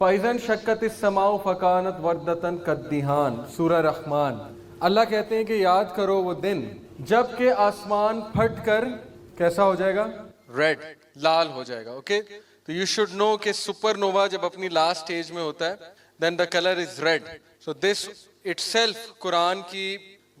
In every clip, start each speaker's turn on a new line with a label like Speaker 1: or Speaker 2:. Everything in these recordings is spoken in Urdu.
Speaker 1: فَإِذَا انشَقَّتِ السَّمَاءُ فَكَانَتْ وَرْدَةً كَالدِّهَانِ سورہ رحمان۔ اللہ کہتے ہیں کہ یاد کرو وہ دن جب کہ آسمان پھٹ کر کیسا ہو جائے گا؟ ریڈ، لال ہو جائے گا۔ اوکے، تو یو شوڈ نو کہ سپر نووا جب اپنی لاسٹ اسٹیج میں ہوتا ہے then the colour is red. So this itself Quran کی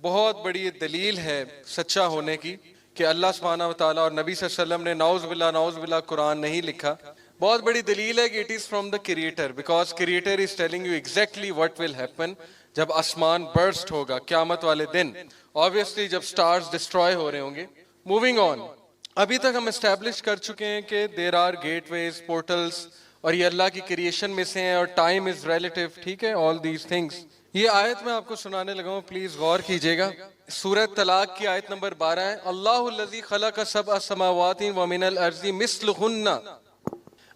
Speaker 1: بہت بڑی دلیل ہے سچا ہونے کی کہ اللہ سبحانہ و تعالیٰ اور نبی صلی اللہ علیہ وسلم نے نعوذ باللہ قرآن نہیں لکھا۔ بہت بڑی دلیل ہے کہ it is from the creator, because creator is telling you exactly what will happen جب آسمان برسٹ ہوگا قیامت والے دن، obviously جب سٹارز ڈسٹروائے ہو رہے ہوں گے۔ موونگ آن، ابھی تک ہم اسٹیبلش کر چکے ہیں کہ there are gateways, portals, اور یہ اللہ کی کریشن میں سے ہیں اور ٹائم از ریلیٹیو، ٹھیک ہے، آل دیز تھنگس۔ یہ آیت میں آپ کو سنانے لگا ہوں، پلیز غور کیجئے گا۔ سورہ طلاق کی آیت نمبر 12 ہے، اللہ الذی خلق سبع سماوات ومن الارض مثلہن،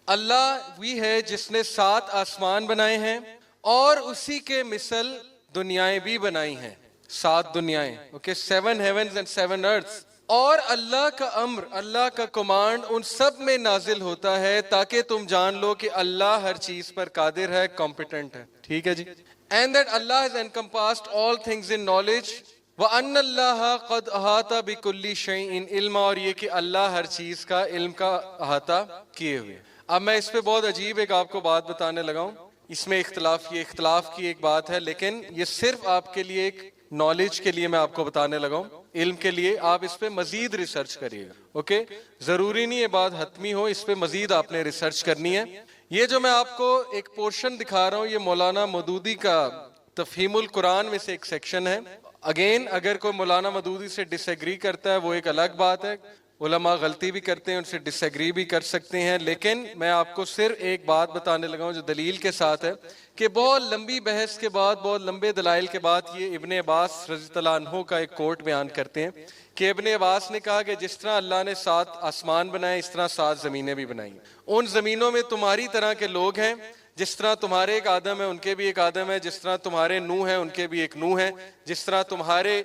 Speaker 1: اللہ وہی ہے جس نے 7 آسمان بنائے ہیں اور اسی کے مثل دنیایں بھی بنائی ہیں، 7 دنیایں، اوکے، 7 heavens and 7 earths۔ اور اللہ کا امر، اللہ کا کمانڈ ان سب میں نازل ہوتا ہے تاکہ تم جان لو کہ اللہ ہر چیز پر قادر ہے، کمپیٹنٹ ہے، ٹھیک ہے جی۔ And that Allah has encompassed all things in knowledge وَأَنَّ اللَّهَ قَدْ أَحَاطَ بِكُلِّ شَيْءٍ علما، اور یہ کہ اللہ ہر چیز کا علم کا احاطہ کیے ہوئے۔ اب میں اس پہ بہت عجیب ایک آپ کو بات بتانے لگا ہوں، اس میں اختلاف کی ایک بات ہے، لیکن یہ صرف آپ کے لیے ایک نالج کے لیے میں آپ کو بتانے لگا ہوں، علم کے لیے۔ آپ اس پہ مزید ریسرچ کریے گا، اوکے، ضروری نہیں یہ بات حتمی ہو، اس پہ مزید آپ نے ریسرچ کرنی ہے۔ یہ جو میں آپ کو ایک پورشن دکھا رہا ہوں، یہ مولانا مودودی کا تفہیم القرآن میں سے ایک سیکشن ہے۔ اگین اگر کوئی مولانا مودودی سے ڈس ایگری کرتا ہے وہ ایک الگ بات ہے، علماء غلطی بھی کرتے ہیں، ان سے ڈس ایگری بھی کر سکتے ہیں، لیکن میں آپ کو صرف ایک بات بتانے لگا ہوں جو دلیل کے ساتھ ہے کہ بہت لمبی بحث کے بعد، بہت لمبے دلائل کے بعد یہ ابن عباس رضی اللہ عنہ کا ایک کوٹ بیان کرتے ہیں کہ ابن عباس نے کہا کہ جس طرح اللہ نے 7 آسمان بنائے اس طرح 7 زمینیں بھی بنائی ہیں۔ ان زمینوں میں تمہاری طرح کے لوگ ہیں، جس طرح تمہارے ایک آدم ہے ان کے بھی ایک آدم ہے، جس طرح تمہارے نوح ہیں ان کے بھی ایک نوح ہے، جس طرح تمہارے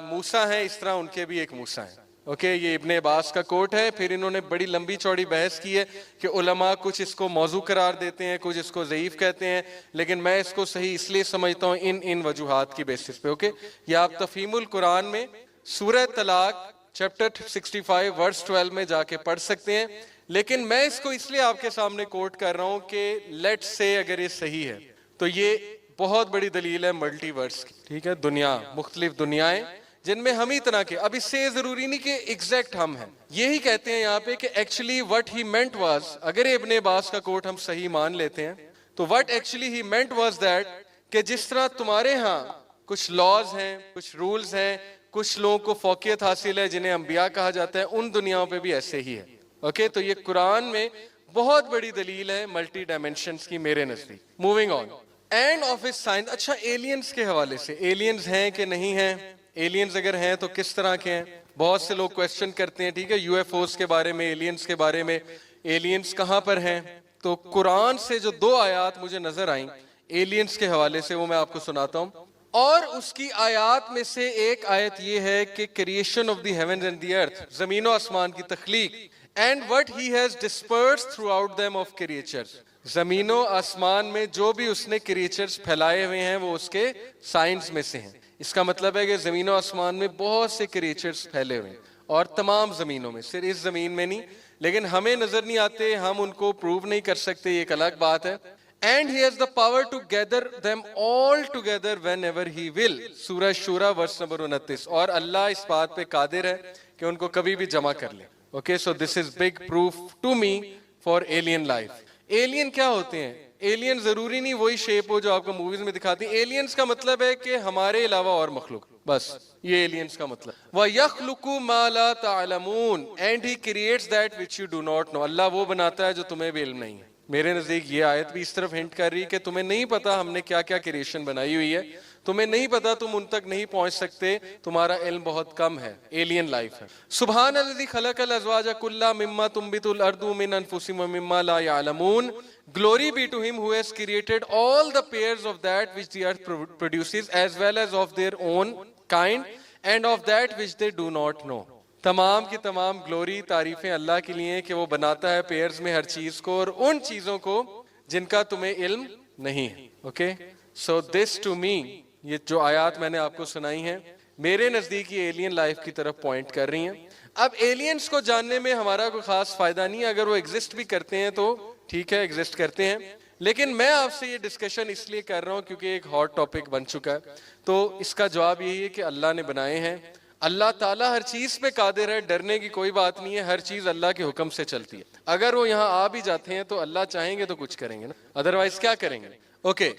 Speaker 1: موسیٰ ہیں اس طرح ان کے بھی ایک موسیٰ ہیں۔ اوکے، یہ ابن عباس کا کوٹ ہے۔ پھر انہوں نے بڑی لمبی چوڑی بحث کی ہے کہ علماء کچھ اس کو موضوع قرار دیتے ہیں، کچھ اس کو ضعیف کہتے ہیں، لیکن میں اس کو صحیح اس لیے سمجھتا ہوں ان وجوہات کی بیسس پہ۔ اوکے، یہ آپ تفہیم القرآن میں سورہ طلاق چیپٹر 65 ورس 12 میں جا کے پڑھ سکتے ہیں، لیکن میں اس کو اس لیے آپ کے سامنے کوٹ کر رہا ہوں کہ لیٹ سے اگر یہ صحیح ہے تو یہ بہت بڑی دلیل ہے ملٹی ورس کی، ٹھیک ہے، دنیا، مختلف دنیایں جن میں ہم ہی طرح کے، اب اس سے ضروری نہیں کہ ایگزیکٹ ہم ہیں، یہی کہتے ہیں یہاں پہ کہ actually what he meant was, اگر ابن عباس کا کوٹ ہم صحیح مان لیتے ہیں تو what actually he meant was that کہ جس طرح تمہارے ہاں کچھ لاز ہیں، کچھ رولز ہیں، کچھ لوگوں کو فوقیت حاصل ہے جنہیں انبیاء کہا جاتا ہے، ان دنیاؤں پہ بھی ایسے ہی ہے۔ اوکے، تو یہ قرآن میں بہت بڑی دلیل ہے ملٹی ڈائمینشنز کی میرے نزدیک۔ Moving on, and of it science. اچھا، ایلینز کے حوالے سے، ایلینز ہیں کہ نہیں ہیں؟ ایلینز اگر ہیں تو کس طرح کے ہیں؟ بہت سے لوگ کویسچن کرتے ہیں، ٹھیک ہے، یو ایف اوز کے بارے میں، ایلینز کے بارے میں، ایلینز کہاں پر ہیں؟ تو قرآن سے جو 2 آیات مجھے نظر آئیں ایلینز کے حوالے سے وہ میں آپ کو سناتا ہوں، اور اس کی آیات میں سے ایک آیت یہ ہے کہ creation of the heavens and the earth, زمین و آسمان کی تخلیق، and what he has dispersed throughout them of creatures, زمین و آسمان میں جو بھی اس نے کریچرز پھیلائے ہوئے ہیں وہ اس کے سائنس میں سے ہیں۔ اس کا مطلب ہے کہ زمین و آسمان میں بہت سے کریچرز پھیلے ہوئے ہیں، اور تمام زمینوں میں، صرف اس زمین میں نہیں، لیکن ہمیں نظر نہیں آتے، ہم ان کو پروو نہیں کر سکتے، یہ ایک الگ بات ہے۔ And he has the power to gather them all together whenever he will، سورہ شورى ورس نمبر 29، اور اللہ اس بات پہ قادر ہے کہ ان کو کبھی بھی جمع کر لے۔ Okay, so this is big proof to me for alien life۔ Alien کیا ہوتے ہیں؟ ایلین ضروری نہیں وہی شیپ ہو جو آپ کو موویز میں دکھاتی ہیں، ایلینز کا مطلب ہے کہ ہمارے علاوہ اور مخلوق، بس یہ ایلینز کا مطلب۔ وَيَخْلُقُ مَا لَا تَعْلَمُونَ، and he creates that which you do not know، اللہ وہ بناتا ہے جو تمہیں بھی علم نہیں ہے۔ میرے نزدیک یہ آیت بھی اس طرف ہنٹ کر رہی ہے کہ تمہیں نہیں پتا ہم نے کیا کیا کریشن بنائی ہوئی ہے، تمہیں نہیں پتا، تم ان تک نہیں پہنچ سکتے، تمہارا علم بہت کم ہے، ایلین لائف ہے۔ سبحان الذی خلق الازواج کلھا مما تنبت الارض من انفسہم ومما لا یعلمون، Glory be to him who has created all the pairs of that which the earth produces as well as of their own kind and of that which they do not know۔ تمام کی تمام گلوری، تعریفیں اللہ کے لیے کہ وہ بناتا ہے پیئرز میں ہر چیز کو، اور ان چیزوں کو جن کا تمہیں علم نہیں ہے. Okay so this to me, یہ جو آیات میں نے آپ کو سنائی ہیں میرے نزدیک یہ ایلین لائف کی طرف پوائنٹ کر رہی ہیں. اب ایلینز کو جاننے میں ہمارا کوئی خاص فائدہ نہیں ہے، اگر وہ ایگزسٹ بھی کرتے ہیں تو ٹھیک ہے ایگزسٹ کرتے ہیں، لیکن میں آپ سے یہ ڈسکشن اس لیے کر رہا ہوں کیونکہ ایک ہاٹ ٹاپک بن چکا ہے. تو اس کا جواب یہی ہے کہ اللہ نے بنائے ہیں، اللہ تعالیٰ ہر چیز پہ قادر ہے، ڈرنے کی کوئی بات نہیں ہے، ہر چیز اللہ کے حکم سے چلتی ہے. اگر وہ یہاں آ بھی جاتے ہیں تو اللہ چاہیں گے تو کچھ کریں گے نا، ادروائز کیا کریں گے. اوکے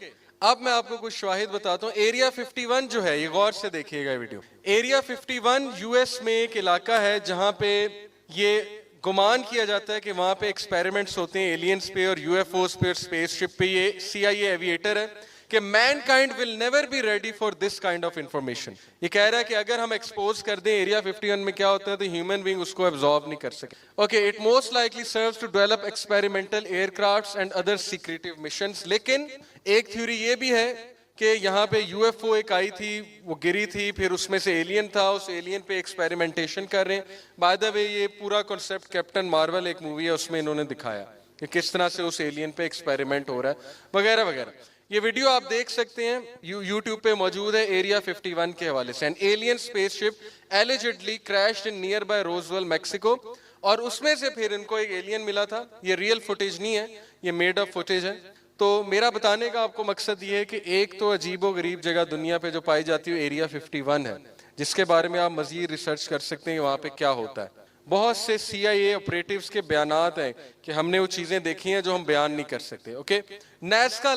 Speaker 1: اب میں آپ کو کچھ شواہد بتاتا ہوں. ایریا 51 جو ہے، یہ غور سے دیکھیے گا ویڈیو. ایریا 51 یو ایس میں ایک علاقہ ہے جہاں پہ یہ گمان کیا جاتا ہے کہ وہاں پہ ایکسپیریمنٹس ہوتے ہیں ایلینز پہ اور یو ایف اوز پہ اور اسپیس شپ پہ. یہ سی آئی اے ایویٹر ہے کہ mankind will never be ready for this kind of information. یہ کہہ رہا ہے کہ اگر ہم ایکسپوز کر دیں ایریا 51 میں کیا ہوتا ہے تو ہیومن بینگ اس کو ایبزارب نہیں کر سکے. Okay it most likely serves to develop experimental aircrafts and other secretive missions. لیکن ایک تھیوری یہ بھی ہے کہ یہاں پہ یو ایف او ایک آئی تھی، وہ گری تھی، پھر اس میں سے ایلین تھا، اس ایلین پہ ایکسپیریمنٹیشن کر رہے ہیں. بائی دا وے یہ پورا کنسیپٹ کیپٹن مارول ایک مووی ہے اس میں انہوں نے دکھایا کہ کس طرح سے اس ایلین پہ ایکسپیریمنٹ ہو رہا ہے وغیرہ وغیرہ. یہ ویڈیو آپ دیکھ سکتے ہیں یوٹیوب پہ موجود ہے ایریا 51 کے حوالے سے. An alien spaceship allegedly crashed in nearby Roswell, Mexico. اور اس میں سے پھر ان کو ایک ایلین ملا تھا. یہ ریئل فوٹیج نہیں ہے، یہ میڈ اپ فوٹیج ہے. تو میرا بتانے کا آپ کو مقصد یہ ہے کہ ایک تو عجیب و غریب جگہ دنیا پہ جو پائی جاتی ہے ایریا 51 ہے، جس کے بارے میں آپ مزید ریسرچ کر سکتے ہیں وہاں پہ کیا ہوتا ہے. بہت سے سی آئی اے آپریٹیوز کے بیانات ہیں کہ ہم نے وہ چیزیں دیکھی ہیں جو ہم بیان نہیں کر سکتے. اوکے نیزکا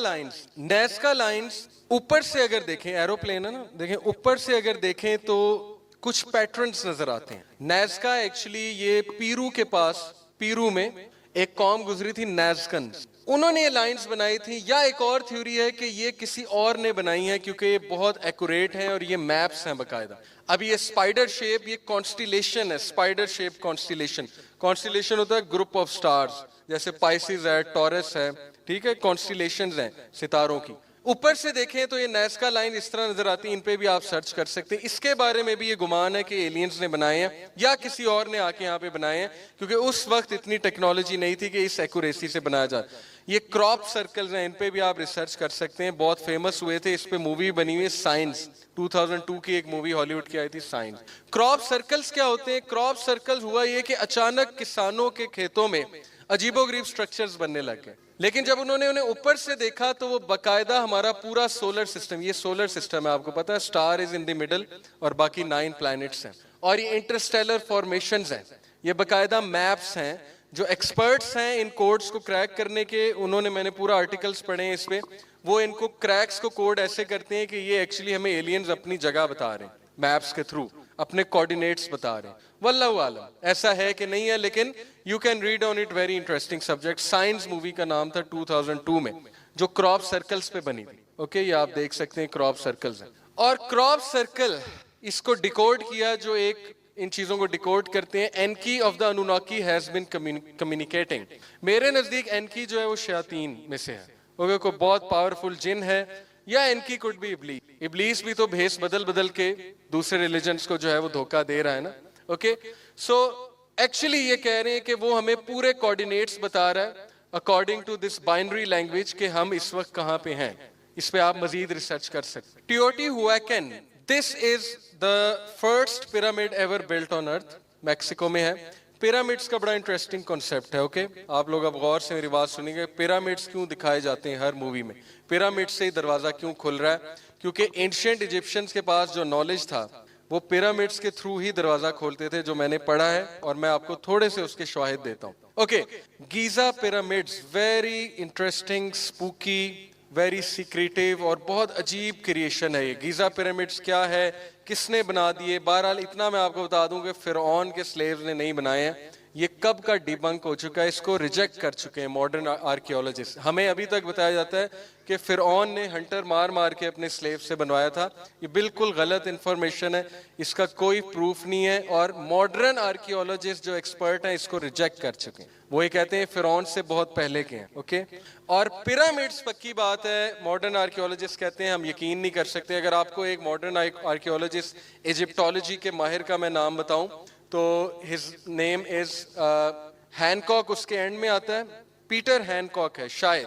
Speaker 1: لائنز اوپر سے اگر دیکھیں، ایروپلین ہے نا، دیکھیں اوپر سے اگر دیکھیں تو کچھ پیٹرنز نظر آتے ہیں. نیزکا ایکچولی یہ پیرو کے پاس، پیرو میں ایک قوم گزری تھی نیزکنز، انہوں نے یہ لائنز بنائی تھی. یا ایک اور تھیوری ہے کہ یہ کسی اور نے بنائی ہے کیونکہ یہ بہت ایکوریٹ ہیں اور یہ میپس ہیں باقاعدہ. اب یہ اسپائڈر شیپ، یہ کانسٹیلیشن ہے، اسپائڈر شیپ کانسٹیلیشن. کانسٹیلیشن ہوتا ہے گروپ آف سٹارز، جیسے پائسز ہے، ٹورس ہے، ٹھیک ہے، کانسٹیلیشنز ہیں ستاروں کی. اوپر سے دیکھیں تو یہ نیزکا لائن اس طرح نظر آتی ہیں. ان پہ بھی آپ سرچ کر سکتے ہیں. اس کے بارے میں بھی یہ گمان ہے کہ ایلینز نے بنائے ہیں یا کسی اور نے آ کے یہاں پہ بنائے ہیں، کیونکہ اس وقت اتنی ٹیکنالوجی نہیں تھی کہ اس ایکوریسی سے بنایا جائے. یہ کراپ سرکلز ہیں، ان پہ بھی آپ ریسرچ کر سکتے ہیں، بہت فیمس ہوئے تھے. اس پہ مووی بنی ہوئی ہے سائنس، 2002 کی ایک مووی ہالی ووڈ کی آئی تھی سائنس. کراپ سرکلز کیا ہوتے ہیں؟ کراپ سرکلز ہوا یہ کہ اچانک کسانوں کے کھیتوں میں عجیب و غریب سٹرکچرز بننے لگ گئے. لیکن جب انہوں نے انہیں اوپر سے دیکھا تو وہ باقاعدہ ہمارا پورا سولر سسٹم، یہ سولر سسٹم ہے آپ کو پتا ہے، star is in the middle اور باقی 9 پلانٹس ہیں، اور یہ انٹرسٹیلر فارمیشنز ہیں. یہ باقاعدہ میپس ہیں. جو ایکسپرٹس ہیں ان کوڈز کو کریک کرنے کے، انہوں نے، میں نے پورا آرٹیکلز پڑھے ہیں اس پہ، وہ ان کو کریکس کو کوڈ ایسے کرتے ہیں کہ یہ ایکچولی ہمیں ایلینز اپنی جگہ بتا رہے ہیں، میپس کے تھرو اپنے کوآرڈینیٹس بتا رہے ہیں. واللہ عالم ایسا ہے کہ نہیں ہے، لیکن you can read on it, very interesting subject. Science movie کا نام تھا 2002 میں، جو کراپ سرکلز پہ بنی تھی. اوکے یہ آپ دیکھ سکتے ہیں کراپ سرکلز ہیں. اور کراپ سرکل اس کو ڈیکوڈ کیا، جو ایک ان چیزوں کو ڈیکوڈ کرتے ہیں. Enki of the Anunnaki has been communicating. میرے نزدیک اینکی جو ہے وہ شیاطین میں سے ہے، وہ کوئی بہت پاورفل جن ہے، یا اینکی کوڈ بھی ابلیس. ابلیس بھی تو بھیس بدل بدل کے دوسرے ریلیجنز کو جو ہے وہ دھوکہ دے رہا ہے نا. اوکے سو ایکچولی یہ کہہ رہے ہیں کہ وہ ہمیں پورے کوآرڈینیٹس بتا رہا ہے according to this binary language کہ ہم اس وقت کہاں پہ ہیں. اس پہ آپ مزید ریسرچ کر سکتے. Teotihuacan, this is the first pyramid ever built on earth, Mexico میں ہے. پیرامڈس کا بڑا انٹرسٹنگ کنسیپٹ ہے. اوکے آپ لوگ اب غور سے میری بات سنیں گے. پیرامڈس کیوں دکھائے جاتے ہیں ہر مووی میں؟ پیرامڈ سے ہی دروازہ کیوں کھل رہا ہے؟ کیونکہ اینشینٹ ایجپشنز کے پاس جو نالج تھا وہ پیرامڈس کے تھرو ہی دروازہ کھولتے تھے، جو میں نے پڑھا ہے، اور میں آپ کو تھوڑے سے اس کے شواہد دیتا ہوں. Okay Giza pyramids, very interesting, spooky, very secretive اور بہت عجیب کریشن ہے. یہ گیزا پیرامڈس کیا ہے، کس نے بنا دیے؟ بہرحال اتنا میں آپ کو بتا دوں کہ فرعون کے سلیوز نے نہیں بنائے ہیں. یہ کب کا ڈیبنک ہو چکا ہے، اس کو ریجیکٹ کر چکے ہیں ماڈرن آرکیولوجسٹ. ہمیں ابھی تک بتایا جاتا ہے کہ فرعون نے ہنٹر مار مار کے اپنے سلیو سے بنوایا تھا. یہ بالکل غلط انفارمیشن ہے، اس کا کوئی پروف نہیں ہے، اور ماڈرن آرکیولوجسٹ جو ایکسپرٹ ہیں اس کو ریجیکٹ کر چکے ہیں. وہ یہ کہتے ہیں فرعون سے بہت پہلے کے ہیں. اوکے اور پیرامڈس پکی بات ہے، ماڈرن آرکیولوجسٹ کہتے ہیں ہم یقین نہیں کر سکتے. اگر آپ کو ایک ماڈرن آرکیولوجسٹ ایجپٹولوجی کے ماہر کا میں نام بتاؤں تو ہز نیم از ہینکاک، اس کے اینڈ میں آتا ہے پیٹر ہینکاک ہے شاید،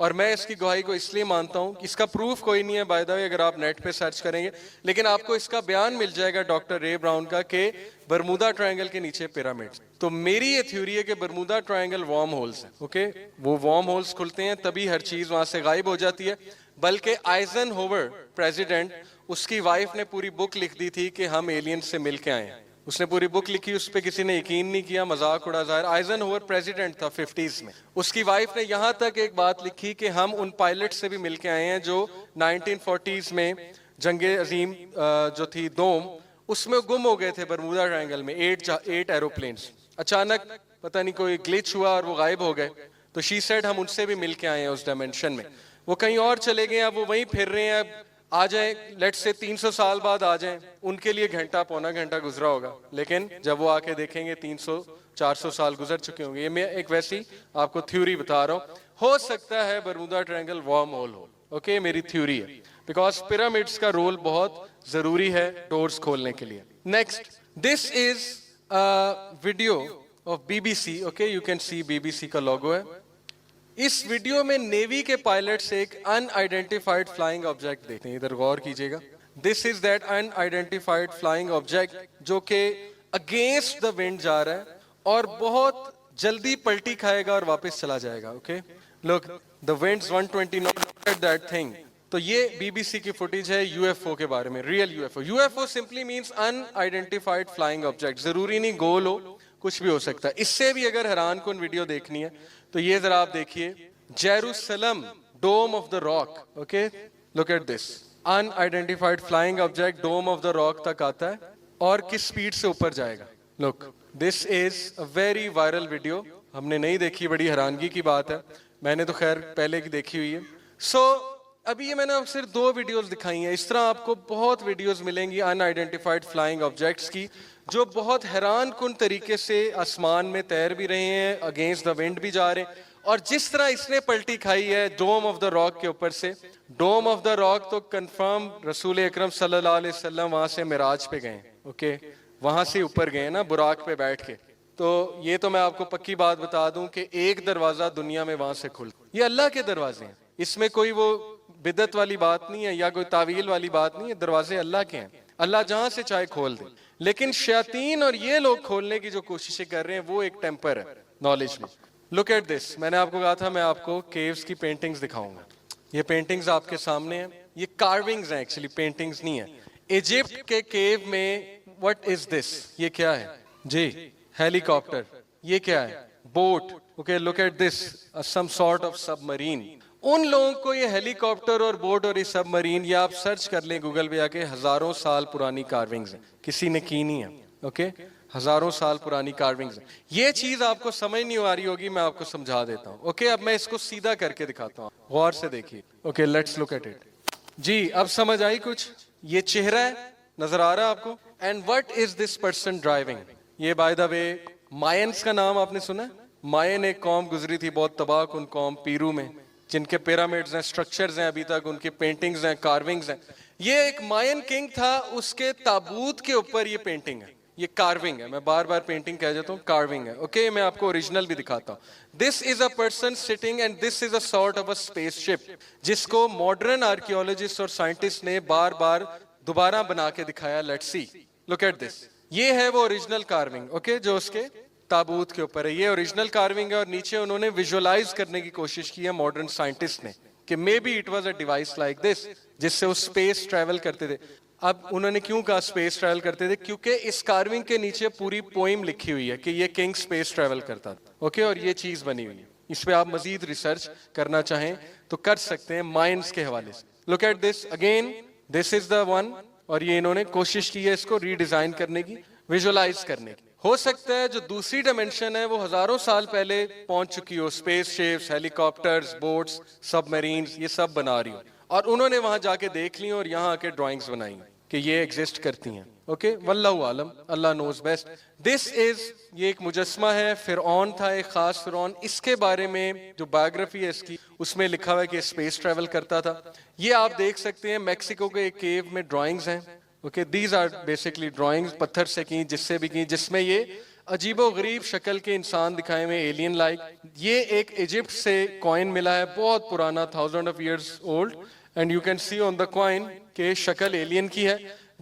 Speaker 1: اور میں اس کی گواہی کو اس لیے مانتا ہوں کہ اس کا پروف کوئی نہیں ہے بائی دا وے، اگر آپ نیٹ پہ سرچ کریں گے، لیکن آپ کو اس کا بیان مل جائے گا ڈاکٹر رے براؤن کا کہ برمودا ٹرائنگل کے نیچے پیرامڈ. تو میری یہ تھیوری ہے کہ برمودا ٹرائنگل وارم ہولز ہیں. اوکے، وہ وارم ہولز کھلتے ہیں تبھی ہر چیز وہاں سے غائب ہو جاتی ہے. بلکہ آئزن ہوور پریزیڈنٹ، اس کی وائف نے پوری بک لکھ دی تھی کہ ہم ایلین سے مل کے آئے ہیں. اس نے پوری بک لکھی، اس پہ کسی نے یقین نہیں کیا، مذاق اڑا ظاہر. آئزن ہوور پریزیڈنٹ تھا 50s میں. اس کی وائف نے یہاں تک ایک بات لکھی کہ ہم ان پائلٹ سے بھی مل کے آئے ہیں جو 1940s میں جنگ عظیم جو تھی دوم، اس میں گم ہو گئے تھے برمودا ٹرائنگل میں 8 ایروپلینز. اچانک پتہ نہیں کوئی گلچ ہوا اور وہ غائب ہو گئے. تو شی سیڈ ہم ان سے بھی مل کے آئے ہیں اس ڈائمینشن میں. وہ کہیں اور چلے گئے، اب وہ وہیں پھر رہے ہیں. اب آ جائیں لیٹ سے 300 سال بعد آ جائیں، ان کے لیے گھنٹہ پونا گھنٹہ گزرا ہوگا، لیکن جب وہ آ کے دیکھیں گے 300-400 سال گزر چکے ہوں گے. یہ میں ایک ویسی آپ کو تھیوری بتا رہا ہوں. ہو سکتا ہے برمودا ٹرائنگل وارم ہول ہو. اوکے، میری تھیوری ہے، بیکاز پیرامڈس کا رول بہت ضروری ہے ڈورز کھولنے کے لیے. Next, this is video of BBC. Okay, you can see BBC کا لوگو ہے. اس ویڈیو میں نیوی کے پائلٹس ایک ان آئیڈینٹیفائڈ فلائنگ آبجیکٹ دیکھتے ہیں. ادھر غور کیجیے گا. This is that unidentified flying object جو کہ اگینسٹ دا ونڈ جا رہا ہے اور بہت جلدی پلٹی کھائے گا اور واپس چلا جائے گا. Okay, look the winds 120 knot at that thing. تو یہ BBC کی فوٹیج ہے UFO کے بارے میں، real UFO. UFO simply means unidentified flying object. ضروری نہیں گول ہو، کچھ بھی ہو سکتا ہے. اس سے بھی اگر حیران کن ویڈیو دیکھنی ہے تو یہ ذرا آپ دیکھیے، Jerusalem dome of the rock. Okay, look at this. Unidentified flying object dome of the rock تک آتا ہے اور کس سپیڈ سے اوپر جائے گا. Look this is a very viral video. ہم نے نہیں دیکھی، بڑی حیرانگی کی بات ہے. میں نے تو خیر پہلے کی دیکھی ہوئی ہے. سو ابھی یہ میں نے آپ صرف 2 ویڈیوز دکھائی ہیں. اس طرح آپ کو بہت ویڈیوز ملیں گی ان آئیڈینٹیفائڈ فلائنگ آبجیکٹس کی، جو بہت حیران کن طریقے سے آسمان میں تیر بھی رہے ہیں، اگینسٹ دا ونڈ بھی جا رہے ہیں. اور جس طرح اس نے پلٹی کھائی ہے ڈوم آف دا راک کے اوپر سے. ڈوم آف دا راک تو کنفرم رسول اکرم صلی اللہ علیہ وسلم وہاں سے معراج پہ گئے. اوکے، وہاں سے اوپر گئے نا براق پہ بیٹھ کے. تو یہ تو میں آپ کو پکی بات بتا دوں کہ ایک دروازہ دنیا میں وہاں سے کھلتا. یہ اللہ کے دروازے ہیں، اس میں کوئی وہ بدعت والی بات نہیں ہے یا کوئی تعویل والی بات نہیں ہے. دروازے اللہ کے ہیں، اللہ جہاں سے چاہے کھول دے. لیکن شیاطین اور یہ لوگ کھولنے کی جو کوششیں کر رہے ہیں وہ ایک ٹیمپر ہے نالج میں. Look at this. میں نے آپ کو کہا تھا میں آپ کو کیوز کی پینٹنگز دکھاؤں گا. یہ پینٹنگز آپ کے سامنے ہیں. یہ کارونگز ہیں، ایکچولی پینٹنگز نہیں ہیں. ایجپٹ کے کیو میں وٹ از دس؟ یہ کیا ہے جی؟ ہیلی کاپٹر. یہ کیا ہے؟ Boat. Okay, look at this, some sort of submarine. ان لوگوں کو یہ ہیلی کاپٹر اور بوٹ اور یہ سب مرین، یہ آپ سرچ کر لیں گوگل پہ آ کے، ہزاروں سال پرانی کارونگز ہیں، کسی نے کی نہیں ہے. اوکے، ہزاروں سال پرانی کارونگز ہیں. یہ چیز آپ کو سمجھ نہیں آ رہی ہوگی، میں آپ کو سمجھا دیتا ہوں. اوکے، اب میں اس کو سیدھا کر کے دکھاتا ہوں، غور سے دیکھیے. Okay, let's look at it. جی اب سمجھ آئی کچھ؟ یہ چہرہ ہے، نظر آ رہا ہے آپ کو؟ And what is this person driving? یہ بائی دا وے مائنس کا نام آپ نے سنا ہے؟ مائن ایک قوم گزری تھی، بہت تباہ کن قوم، پیرو میں، جن کے پیرامڈز ہیں، سٹرکچرز ہیں، ابھی تک ان کی پینٹنگز ہیں، کارونگز ہیں. یہ ایک مائن کنگ تھا، اس کے تابوت کے اوپر یہ پینٹنگ ہے. یہ کارونگ ہے، میں بار بار پینٹنگ کہہ جاتا ہوں، کارونگ ہے. اوکے، میں آپ کو اوریجنل بھی دکھاتا ہوں. This is a person sitting and this is a sort of a spaceship, جس کو ماڈرن آرکیولوجسٹ اور سائنٹسٹ نے بار بار دوبارہ بنا کے دکھایا. Let's see, look at this. یہ ہے وہ اوریجنل کارونگ، اوکے، جو اس کے تابوت کے اوپر ہے. یہ اوریجنل کارونگ ہے اور نیچے انہوں نے ویژولائز کرنے کی کوشش کی ہے ماڈرن سائنٹسٹ نے کہ maybe it was a device like this, جس سے وہ اسپیس ٹریول کرتے تھے. اب انہوں نے کیوں کہا اسپیس ٹریول کرتے تھے؟ کیونکہ اس کارونگ کے نیچے پوری پوئم لکھی ہوئی ہے کہ یہ کنگ اسپیس ٹریول کرتا تھا. اوکے، اور یہ چیز بنی ہوئی ہے. اس پہ آپ مزید ریسرچ کرنا چاہیں تو کر سکتے ہیں مائنس کے حوالے سے. Look at this again, this is the one. اور یہ انہوں نے کوشش کی ہے اس کو ری ڈیزائن کرنے کی، ویژولائز کرنے کی. ہو سکتا ہے جو دوسری ڈائمینشن ہے وہ ہزاروں سال پہلے پہنچ چکی ہو، اسپیس شپس، ہیلی کاپٹرز، بوٹس، سب مرینز، یہ سب بنا رہی ہو، اور انہوں نے وہاں جا کے دیکھ لی اور یہاں آ کے ڈرائنگز بنائی کہ یہ ایگزسٹ کرتی ہیں. اوکے، واللہ عالم، اللہ نوز بیسٹ. دس از، یہ ایک مجسمہ ہے، فرعون تھا، ایک خاص فرعون. اس کے بارے میں جو بایوگرافی ہے اس کی، اس میں لکھا ہوا ہے کہ اسپیس ٹریول کرتا تھا. یہ آپ دیکھ سکتے ہیں میکسیکو کے ایک کیو میں ڈرائنگز ہیں. Okay, these are basically drawings, پتھر سے کی، جس سے بھی کی، جس میں یہ عجیب و غریب شکل کے انسان دکھائے ہوئے ایلین لائک. یہ ایک ایجپٹ سے کوائن ملا ہے, بہت پرانا, 1000 of years old, and you can see on the coin کہ شکل ایلین کی ہے.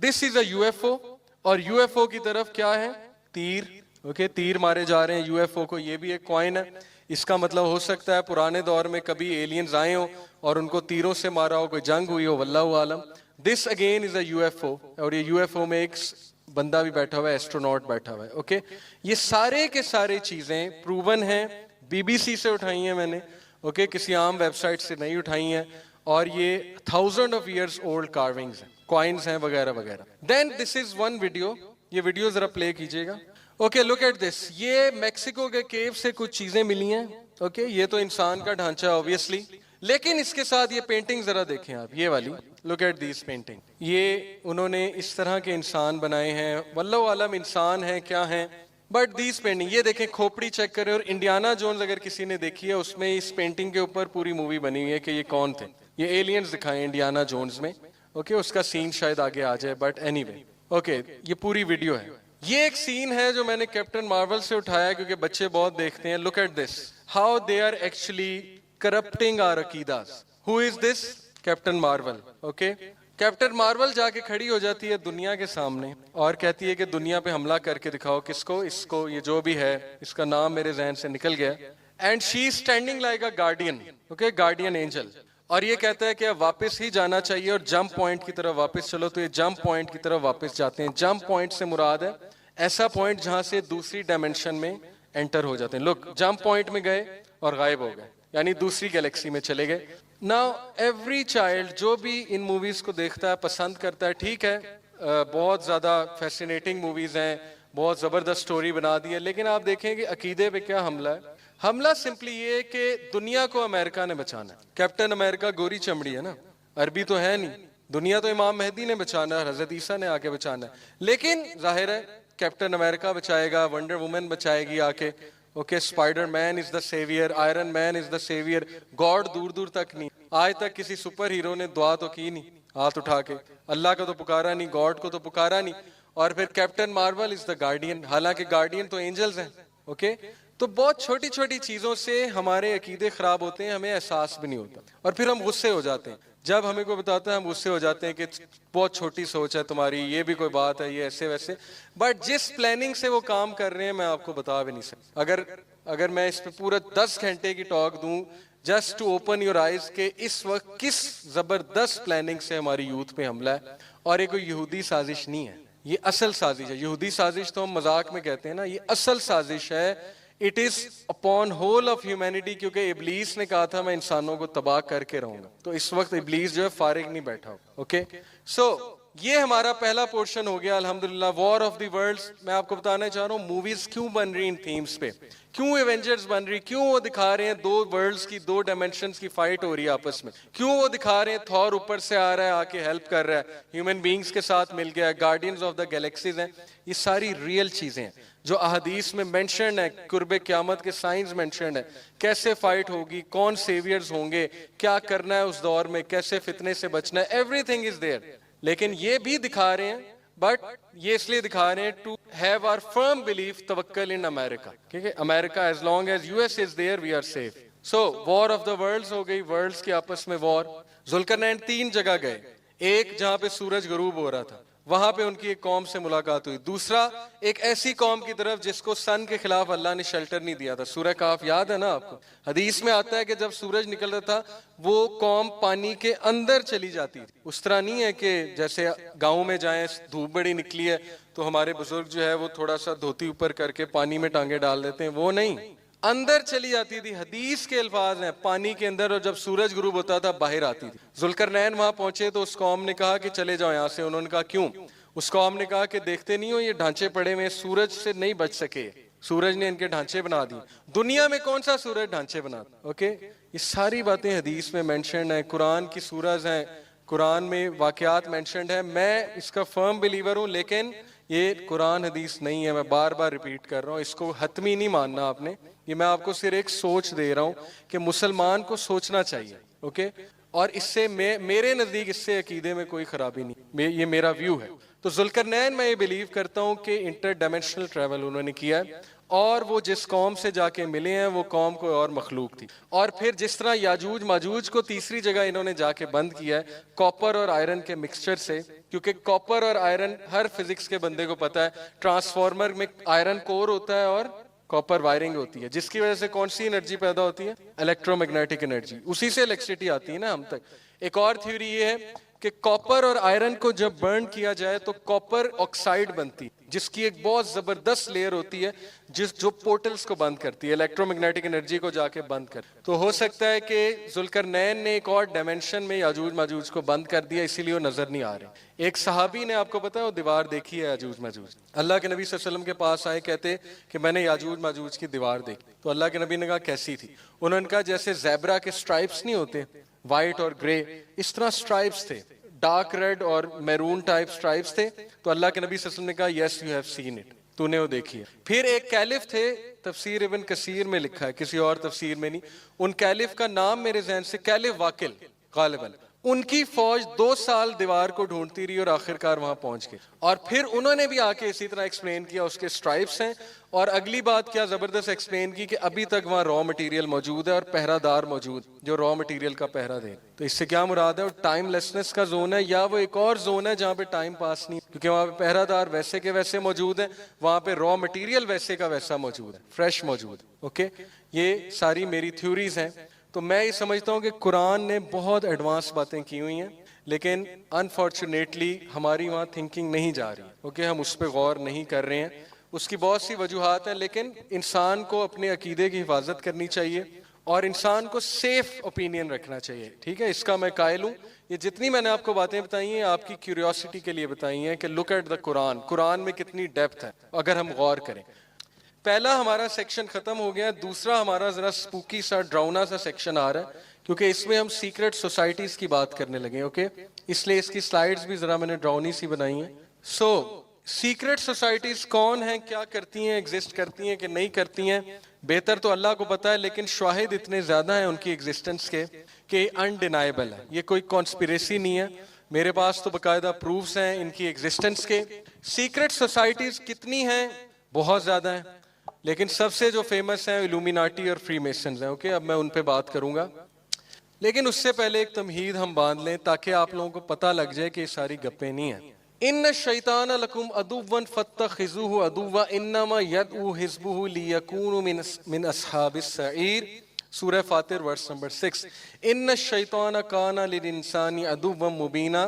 Speaker 1: This is a UFO, اور UFO کی طرف کیا ہے, تیر. اوکے, تیر مارے جا رہے ہیں UFO کو. یہ بھی ایک کوائن ہے. اس کا مطلب ہو سکتا ہے پرانے دور میں کبھی ایلینز آئے ہوں اور ان کو تیروں سے مارا ہو, کوئی جنگ ہوئی ہو, واللہ عالم. This again is a UFO, اور یہ UFO میں ایک بندہ بھی بیٹھا ہوا ہے, ایسٹروناٹ بیٹھا ہوا ہے. اوکے, یہ سارے کے سارے چیزیں پروون ہیں, BBC سے اٹھائی ہیں میں نے, اوکے, کسی عام ویب سائٹ سے نہیں اٹھائی ہیں, اور یہ 1000 of years old carvings ہیں, کوائنز ہیں وغیرہ وغیرہ. دین دس از ون ویڈیو, یہ ویڈیو ذرا پلے کیجیے گا. Okay, look at this. یہ میکسیکو کے کیو سے کچھ چیزیں ملی ہیں. اوکے, یہ تو انسان کا ڈھانچہ اوبیسلی, لیکن اس کے ساتھ یہ پینٹنگ ذرا دیکھیں آپ, یہ والی. Look at this painting. یہ انہوں نے اس طرح کے انسان بنائے ہیں, واللہ عالم انسان ہیں کیا ہیں, بٹ دیس پینٹنگ یہ دیکھیں, کھوپڑی چیک کریں. اور انڈیانا جونز اگر کسی نے دیکھی ہے, اس میں اس پینٹنگ کے اوپر پوری مووی بنی ہوئی ہے کہ یہ کون تھے. یہ ایلینز دکھائے انڈیانا جونز میں. اوکے, اس کا سین شاید آگے آ جائے, بٹ اینی وے. اوکے, یہ پوری ویڈیو ہے. یہ ایک سین ہے جو میں نے کیپٹن مارول سے اٹھایا کیونکہ بچے بہت دیکھتے ہیں. Look at this, how they are actually corrupting our عقیداز. Who is this? Captain Marvel. Okay, Captain Marvel جا کے کھڑی ہو جاتی ہے دنیا کے سامنے اور کہتی ہے کہ دنیا پہ حملہ کر کے دکھاؤ. کس کو؟ اس کو, یہ جو بھی ہے, اس کا نام میرے ذہن سے نکل گیا. And she is standing like a guardian. Okay, guardian angel. اور یہ کہتا ہے کہ اب واپس ہی جانا چاہیے اور جمپ پوائنٹ کی طرف واپس چلو. تو یہ جمپ پوائنٹ کی طرف واپس جاتے ہیں. جمپ پوائنٹ سے مراد ہے ایسا پوائنٹ جہاں سے دوسری ڈائمینشن میں انٹر ہو جاتے ہیں. لوگ جمپ پوائنٹ میں گئے اور غائب ہو گئے, یعنی دوسری گیلیکسی میں چلے گئے. Now every child جو بھی ان موویز کو دیکھتا ہے, پسند کرتا ہے, ٹھیک ہے, بہت زیادہ فیسینیٹنگ موویز ہیں, بہت زبردست سٹوری بنا دی ہے, لیکن آپ دیکھیں کہ عقیدے پہ کیا حملہ ہے. حملہ سمپلی یہ کہ دنیا کو امریکہ نے بچانا ہے. کیپٹن امریکہ گوری چمڑی ہے نا, عربی تو ہے نہیں. دنیا تو امام مہدی نے بچانا ہے, حضرت عیسیٰ نے آ کے بچانا ہے, لیکن ظاہر ہے کیپٹن امریکہ بچائے گا, ونڈر وومن بچائے گی آ کے. اوکے, اسپائڈر مین از دا سیویئر, آئرن مین از دا سیویئر. گاڈ دور دور تک نہیں, آج تک کسی سپر ہیرو نے دعا تو کی نہیں ہاتھ اٹھا کے, اللہ کو تو پکارا نہیں, گاڈ کو تو پکارا نہیں. اور پھر کیپٹن مارول از دا گارڈین, حالانکہ گارڈین تو اینجلز ہیں. اوکے, تو بہت چھوٹی چھوٹی چیزوں سے ہمارے عقیدے خراب ہوتے ہیں, ہمیں احساس بھی نہیں ہوتا, اور پھر ہم غصے ہو جاتے ہیں. جب ہمیں کوئی بتاتا ہے ہم غصے ہو جاتے ہیں کہ بہت چھوٹی سوچ ہے تمہاری, یہ بھی کوئی بات ہے, یہ ایسے ویسے. بٹ جس پلاننگ سے وہ کام کر رہے ہیں میں آپ کو بتا بھی نہیں سکتا. اگر میں اس پہ پورا 10 گھنٹے کی ٹاک دوں just to open your eyes کہ اس وقت کس زبردست پلاننگ سے ہماری یوتھ پہ حملہ ہے. اور یہ کوئی یہودی سازش نہیں ہے, یہ اصل سازش ہے. یہودی سازش تو ہم مذاق میں کہتے ہیں نا, یہ اصل سازش ہے. It is upon whole of humanity, کیونکہ ابلیس نے کہا تھا میں انسانوں کو تباہ کر کے رہوں گا. تو اس وقت ابلیس جو ہے فارغ نہیں بیٹھا ہو. اوکے, سو یہ ہمارا پہلا پورشن ہو گیا الحمدللہ, وار آف دی ورلڈز. میں آپ کو بتانا چاہ رہا ہوں موویز کیوں بن رہی ان تھیمز پہ, کیوں ایونجرز بن رہی, کیوں وہ دکھا رہے ہیں دو ورلڈز کی, دو ڈائمینشنز کی فائٹ ہو رہی ہے آپس میں, کیوں وہ دکھا رہے ہیں تھور اوپر سے آ رہا ہے, آ کے ہیلپ کر رہا ہے, ہیومن بینگز کے ساتھ مل گیا, گارڈینز آف دا گیلیکسیز ہیں. یہ ساری ریئل چیزیں ہیں جو احادیث میں مینشنڈ ہے, قرب قیامت کے سائنز مینشنڈ ہے, کیسے فائٹ ہوگی, کون سیویئرز ہوں گے, کیا کرنا ہے اس دور میں, کیسے فتنے سے بچنا ہے, ایوری تھنگ از دیئر. لیکن یہ بھی دکھا رہے ہیں, بٹ یہ اس لیے دکھا رہے ہیں to have our firm belief, توکل ان امریکہ. ٹھیک ہے, America as long as US is there we are safe. So war of the worlds ہو گئی, ورلڈز کی آپس میں وار. ذوالقرنین 3 جگہ گئے, ایک جہاں پہ سورج غروب ہو رہا تھا, وہاں پہ ان کی ایک قوم سے ملاقات ہوئی. دوسرا ایک ایسی قوم کی طرف جس کو سن کے خلاف اللہ نے شیلٹر نہیں دیا تھا. سورہ کہف یاد ہے نا آپ کو, حدیث میں آتا ہے کہ جب سورج نکل رہا تھا وہ قوم پانی کے اندر چلی جاتی تھی. اس طرح نہیں ہے کہ جیسے گاؤں میں جائیں دھوپ بڑی نکلی ہے تو ہمارے بزرگ جو ہے وہ تھوڑا سا دھوتی اوپر کر کے پانی میں ٹانگے ڈال دیتے ہیں, وہ نہیں, اندر چلی جاتی تھی. حدیث کے الفاظ ہیں پانی کے اندر, اور جب سورج غروب ہوتا تھا باہر آتی تھی. ذوالقرنین وہاں پہنچے تو اس قوم نے کہا کہ چلے جاؤ یہاں سے. انہوں نے کہا کیوں؟ اس قوم نے کہا کہ دیکھتے نہیں ہو یہ ڈھانچے پڑے ہوئے, سورج سے نہیں بچ سکے, سورج نے ان کے ڈھانچے بنا دی. دنیا میں کون سا سورج ڈھانچے بنا؟ اوکے, یہ ساری باتیں حدیث میں مینشنڈ ہیں, قرآن کی سورج ہیں, قرآن میں واقعات مینشنڈ ہیں. میں اس کا فرم بلیور ہوں, لیکن یہ قرآن حدیث نہیں ہے. میں بار بار ریپیٹ کر رہا ہوں, اس کو حتمی نہیں ماننا آپ نے. یہ میں آپ کو صرف ایک سوچ دے رہا ہوں کہ مسلمان کو سوچنا چاہیے. اوکے, اور اس سے میرے نزدیک اس سے عقیدے میں کوئی خرابی نہیں, یہ میرا ویو ہے. تو ذوالقرنین میں یہ بلیو کرتا ہوں کہ انٹر ڈائمینشنل ٹریول انہوں نے کیا ہے، اور وہ جس قوم سے جا کے ملے ہیں وہ قوم کوئی اور مخلوق تھی. اور پھر جس طرح یاجوج ماجوج کو تیسری جگہ انہوں نے جا کے بند کیا ہے کاپر اور آئرن کے مکسچر سے، کیونکہ کاپر اور آئرن ہر فزکس کے بندے کو پتا ہے ٹرانسفارمر میں آئرن کور ہوتا ہے اور کاپر وائرنگ ہوتی ہے، جس کی وجہ سے کون سی انرجی پیدا ہوتی ہے؟ الیکٹرو میگنیٹک انرجی، اسی سے الیکٹریسٹی آتی ہے نا ہم تک. ایک اور تھیوری یہ ہے کہ کاپر اور آئرن کو جب برن کیا جائے تو کاپر آکسائڈ بنتی، جس کی ایک بہت زبردست لیئر ہوتی ہے جو پورٹلز کو بند کرتی ہے، الیکٹرو میگنیٹک انرجی کو جا کے بند کر. تو ہو سکتا ہے کہ ذوالقرنین نے ایک اور ڈائمینشن میں یاجوج ماجوج کو بند کر دیا، اسی لیے وہ نظر نہیں آ رہے. ایک صحابی نے، آپ کو پتا ہے، وہ دیوار دیکھی ہے یاجوج ماجوج. اللہ کے نبی صلی اللہ علیہ وسلم کے پاس آئے، کہتے کہ میں نے یاجوج ماجوج کی دیوار دیکھی. تو اللہ کے نبی نے کہا کیسی تھی؟ انہوں نے کہا جیسے زیبرا کے سٹرائپس نہیں ہوتے وائٹ اور گرے، اس طرح سٹرائپس تھے، ڈارک ریڈ اور میرون ٹائپ سٹرائپس تھے. تو اللہ کے نبی صلی اللہ علیہ وسلم نے کہا yes you have seen it, تو نے وہ دیکھی ہے. پھر ایک کیلف تھے، تفسیر ابن کثیر میں لکھا ہے، کسی اور تفسیر میں نہیں. ان کیلف کا نام میرے ذہن سے کیلف واقل غالباً. ان کی فوج 2 سال دیوار کو ڈھونڈتی رہی اور آخرکار وہاں پہنچ گئی. اور پھر انہوں نے بھی آ کے اسی طرح ایکسپلین کیا اس کے سٹرائپس ہیں. اور اگلی بات کیا زبردست ایکسپلین کی کہ ابھی تک وہاں را مٹیریل موجود ہے اور پہرہ دار موجود جو را مٹیریل کا پہرہ دے. تو اس سے کیا مراد ہے؟ ٹائم لیسنس کا زون ہے، یا وہ ایک اور زون ہے جہاں پہ ٹائم پاس نہیں، کیونکہ وہاں پہ پہرہ دار ویسے کے ویسے موجود ہیں، وہاں پہ را مٹیریل ویسے کا ویسا موجود ہے، فریش موجود. اوکے، یہ ساری میری تھیوریز ہیں. تو میں یہ سمجھتا ہوں کہ قرآن نے بہت ایڈوانس باتیں کی ہوئی ہیں، لیکن انفارچونیٹلی ہماری وہاں تھنکنگ نہیں جا رہی. اوکے، ہم اس پہ غور نہیں کر رہے ہیں. اس کی بہت سی وجوہات ہیں، لیکن انسان کو اپنے عقیدے کی حفاظت کرنی چاہیے اور انسان کو سیف اوپینین رکھنا چاہیے. ٹھیک ہے، اس کا میں قائل ہوں. یہ جتنی میں نے آپ کو باتیں بتائی ہیں آپ کی کیوریوسٹی کے لیے بتائی ہیں کہ لک ایٹ دا قرآن، قرآن میں کتنی ڈیپتھ ہے اگر ہم غور کریں. پہلا ہمارا سیکشن ختم ہو گیا، دوسرا ہمارا ذرا سپوکی سا ڈراؤنا سا سیکشن آ رہا ہے، کیونکہ اس میں ہم سیکرٹ سوسائٹیز کی بات کرنے لگے. اوکے، اس لیے اس کی سلائیڈز بھی ذرا میں نے ڈراؤنی سی بنائی ہیں. سیکرٹ سوسائٹیز کون ہیں، کیا کرتی ہیں، ایگزسٹ کرتی ہیں کہ نہیں کرتی ہیں؟ بہتر تو اللہ کو پتا ہے، لیکن شواہد اتنے زیادہ ہیں ان کی ایگزسٹنس کے کہ انڈینائبل ہے. یہ کوئی کانسپیریسی نہیں ہے، میرے پاس تو باقاعدہ پروفز ہیں ان کی ایگزسٹنس کے. سیکرٹ سوسائٹیز کتنی ہیں؟ بہت زیادہ ہیں، لیکن سب سے جو فیمس ہیں الومیناٹی اور فری میسنز ہیں. اوکے، اب میں ان پہ بات کروں گا، لیکن اس سے پہلے ایک تمہید ہم باندھ لیں تاکہ آپ لوگوں کو پتہ لگ جائے کہ یہ ساری گپیں نہیں ہیں. ان الشیطان لکم عدوا فاتخذوه عدوا انما یدعو حزبه لیکونوا من اصحاب السعیر. سورہ فاطر ورس نمبر 6. ان الشیطان کان للانسان عدوا مبینا.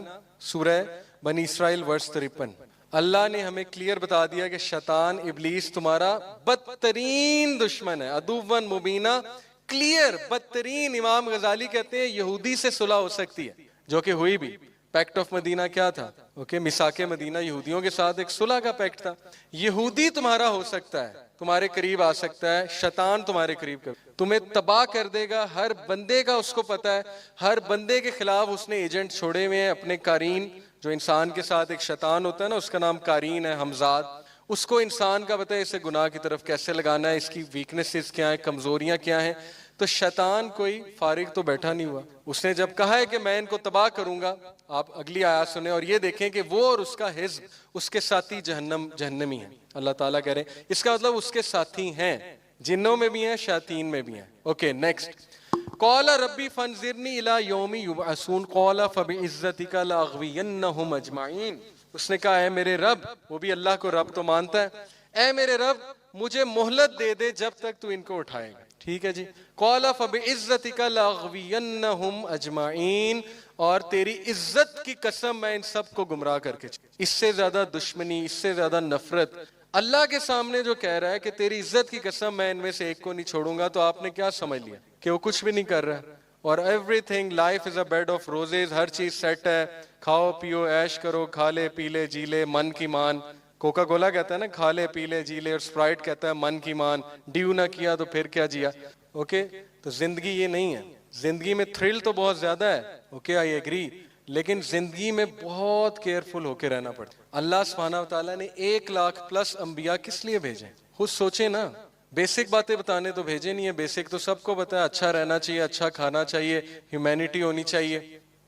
Speaker 1: سورہ بنی اسرائیل ورس 53. اللہ نے ہمیں کلیئر بتا دیا کہ شیطان ابلیس تمہارا بدترین دشمن ہے. عدوا مبینا، کلیئر بدترین. امام غزالی کہتے ہیں یہودی سے صلح ہو سکتی ہے، جو کہ ہوئی بھی. پیکٹ آف مدینہ کیا تھا؟ اوکے، میثاق مدینہ یہودیوں کے ساتھ ایک صلح کا پیکٹ تھا. یہودی تمہارا ہو سکتا ہے، تمہارے قریب آ سکتا ہے، شیطان تمہارے قریب تمہیں تباہ کر دے گا. ہر بندے کا اس کو پتا ہے، ہر بندے کے خلاف اس نے ایجنٹ چھوڑے ہوئے ہیں اپنے قارین. جو انسان کے ساتھ ایک شیطان ہوتا ہے نا، اس کا نام قارین ہے، حمزاد. اس کو انسان کا پتا ہے اسے گناہ کی طرف کیسے لگانا ہے، اس کی ویکنیسز کیا ہیں، کمزوریاں کیا ہیں. تو شیطان کوئی فارغ تو بیٹھا نہیں ہوا. اس نے جب کہا ہے کہ میں ان کو تباہ کروں گا، آپ اگلی آیات سنیں اور یہ دیکھیں کہ وہ اور اس کا حزب، اس کے ساتھی جہنمی ہیں. اللہ تعالیٰ کہہ رہے ہیں، اس کا مطلب اس کے ساتھی ہیں، جنوں میں بھی ہیں، شیاطین میں بھی ہیں. Okay, next. قال ربی فانظرنی الی یوم یبعثون قال فبعزتک لاغوینہم اجمعین. اس نے کہا اے میرے رب، وہ بھی اللہ کو رب تو مانتا ہے، اے میرے رب مجھے مہلت دے دے جب تک تو ان کو اٹھائے گا. ٹھیک ہے جی. قال فبعزتک لاغوینہم اجمعین. اور تیری عزت کی قسم میں ان سب کو گمراہ کر کے. اس سے زیادہ دشمنی، اس سے زیادہ نفرت اللہ کے سامنے جو کہہ رہا ہے کہ تیری عزت کی قسم میں ان میں سے ایک کو نہیں چھوڑوں گا، تو آپ نے کیا سمجھ لیا کہ وہ کچھ بھی نہیں کر رہا ہے. اور everything life is a bed of roses, ہر چیز سیٹ ہے، کھاؤ پیو عیش کرو، کھا لے پی لے جی لے من کی مان. کوکا کولا کہتا ہے نا کھا لے پی لے جی لے، اور اسپرائٹ کہتا ہے من کی مان. ڈیو نہ کیا تو پھر کیا جیا. اوکے، تو زندگی یہ نہیں ہے. زندگی میں تھرل تو بہت زیادہ ہے، اوکے آئی ایگری، لیکن زندگی میں بہت کیئرفل ہو کے رہنا پڑتا ہے. اللہ سبحانہ وتعالیٰ نے 1,00,000+ انبیاء کس لیے بھیجے؟ خود سوچیں نا. بیسک باتیں بتانے تو بھیجے نہیں ہے، بیسک تو سب کو پتا ہے، اچھا رہنا چاہیے، اچھا کھانا چاہیے، ہیومینٹی ہونی چاہیے.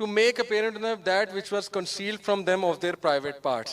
Speaker 1: to make apparent to them that which was concealed from them of their private parts.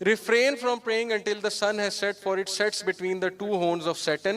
Speaker 1: refrain from praying until the sun has set, for it sets between the 2 horns of Satan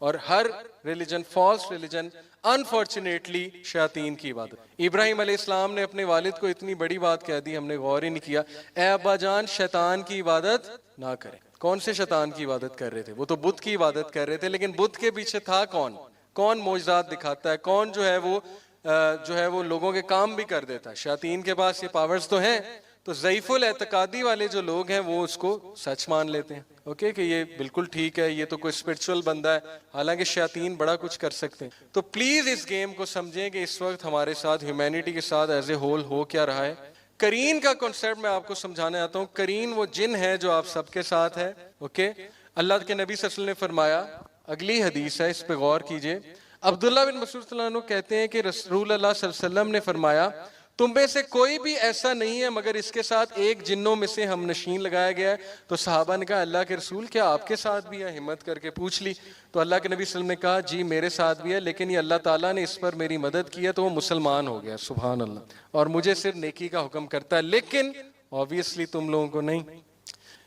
Speaker 1: اور ہر ریلیجن فالس ریلیجن انفارچونیٹلی شیاطین کی عبادت. ابراہیم علیہ السلام نے اپنے والد کو اتنی بڑی بات کہہ دی, ہم نے غور ہی نہیں کیا, اے ابا جان شیطان کی عبادت نہ کریں. کون سے شیطان کی عبادت کر رہے تھے؟ وہ تو بت کی عبادت کر رہے تھے, لیکن بت کے پیچھے تھا کون؟ کون معجزات دکھاتا ہے؟ کون جو ہے وہ لوگوں کے کام بھی کر دیتا ہے؟ شیاطین کے پاس یہ پاورز تو ہیں. تو ضعیف الاعتقادی والے جو لوگ ہیں وہ اس کو سچ مان لیتے ہیں, اوکے, کہ یہ بالکل ٹھیک ہے, یہ تو کوئی اسپرچول بندہ ہے, حالانکہ شیاطین بڑا کچھ کر سکتے ہیں. تو پلیز اس گیم کو سمجھیں کہ اس وقت ہمارے ساتھ ہیومینٹی کے ساتھ ایز اے ہول ہو کیا رہا ہے. کرین کا کنسیپٹ میں آپ کو سمجھانے آتا ہوں. کرین وہ جن ہے جو آپ سب کے ساتھ ہے, اوکے. اللہ کے نبی صلی اللہ علیہ وسلم نے فرمایا, اگلی حدیث ہے, اس پہ غور کیجئے. عبداللہ بن مسعود صلی اللہ عنہ کہتے ہیں کہ رسول اللہ صلی اللہ علیہ وسلم نے فرمایا, تم میں سے کوئی بھی ایسا نہیں ہے مگر اس کے ساتھ ایک جنوں میں سے ہم نشین لگایا گیا ہے. تو صحابہ نے کہا, اللہ کے رسول کیا آپ کے ساتھ بھی ہے؟ ہمت کر کے پوچھ لی. تو اللہ کے نبی صلی اللہ علیہ وسلم نے کہا, جی میرے ساتھ بھی ہے, لیکن یہ اللہ تعالیٰ نے اس پر میری مدد کی ہے تو وہ مسلمان ہو گیا. سبحان اللہ. اور مجھے صرف نیکی کا حکم کرتا ہے, لیکن obviously تم لوگوں کو نہیں.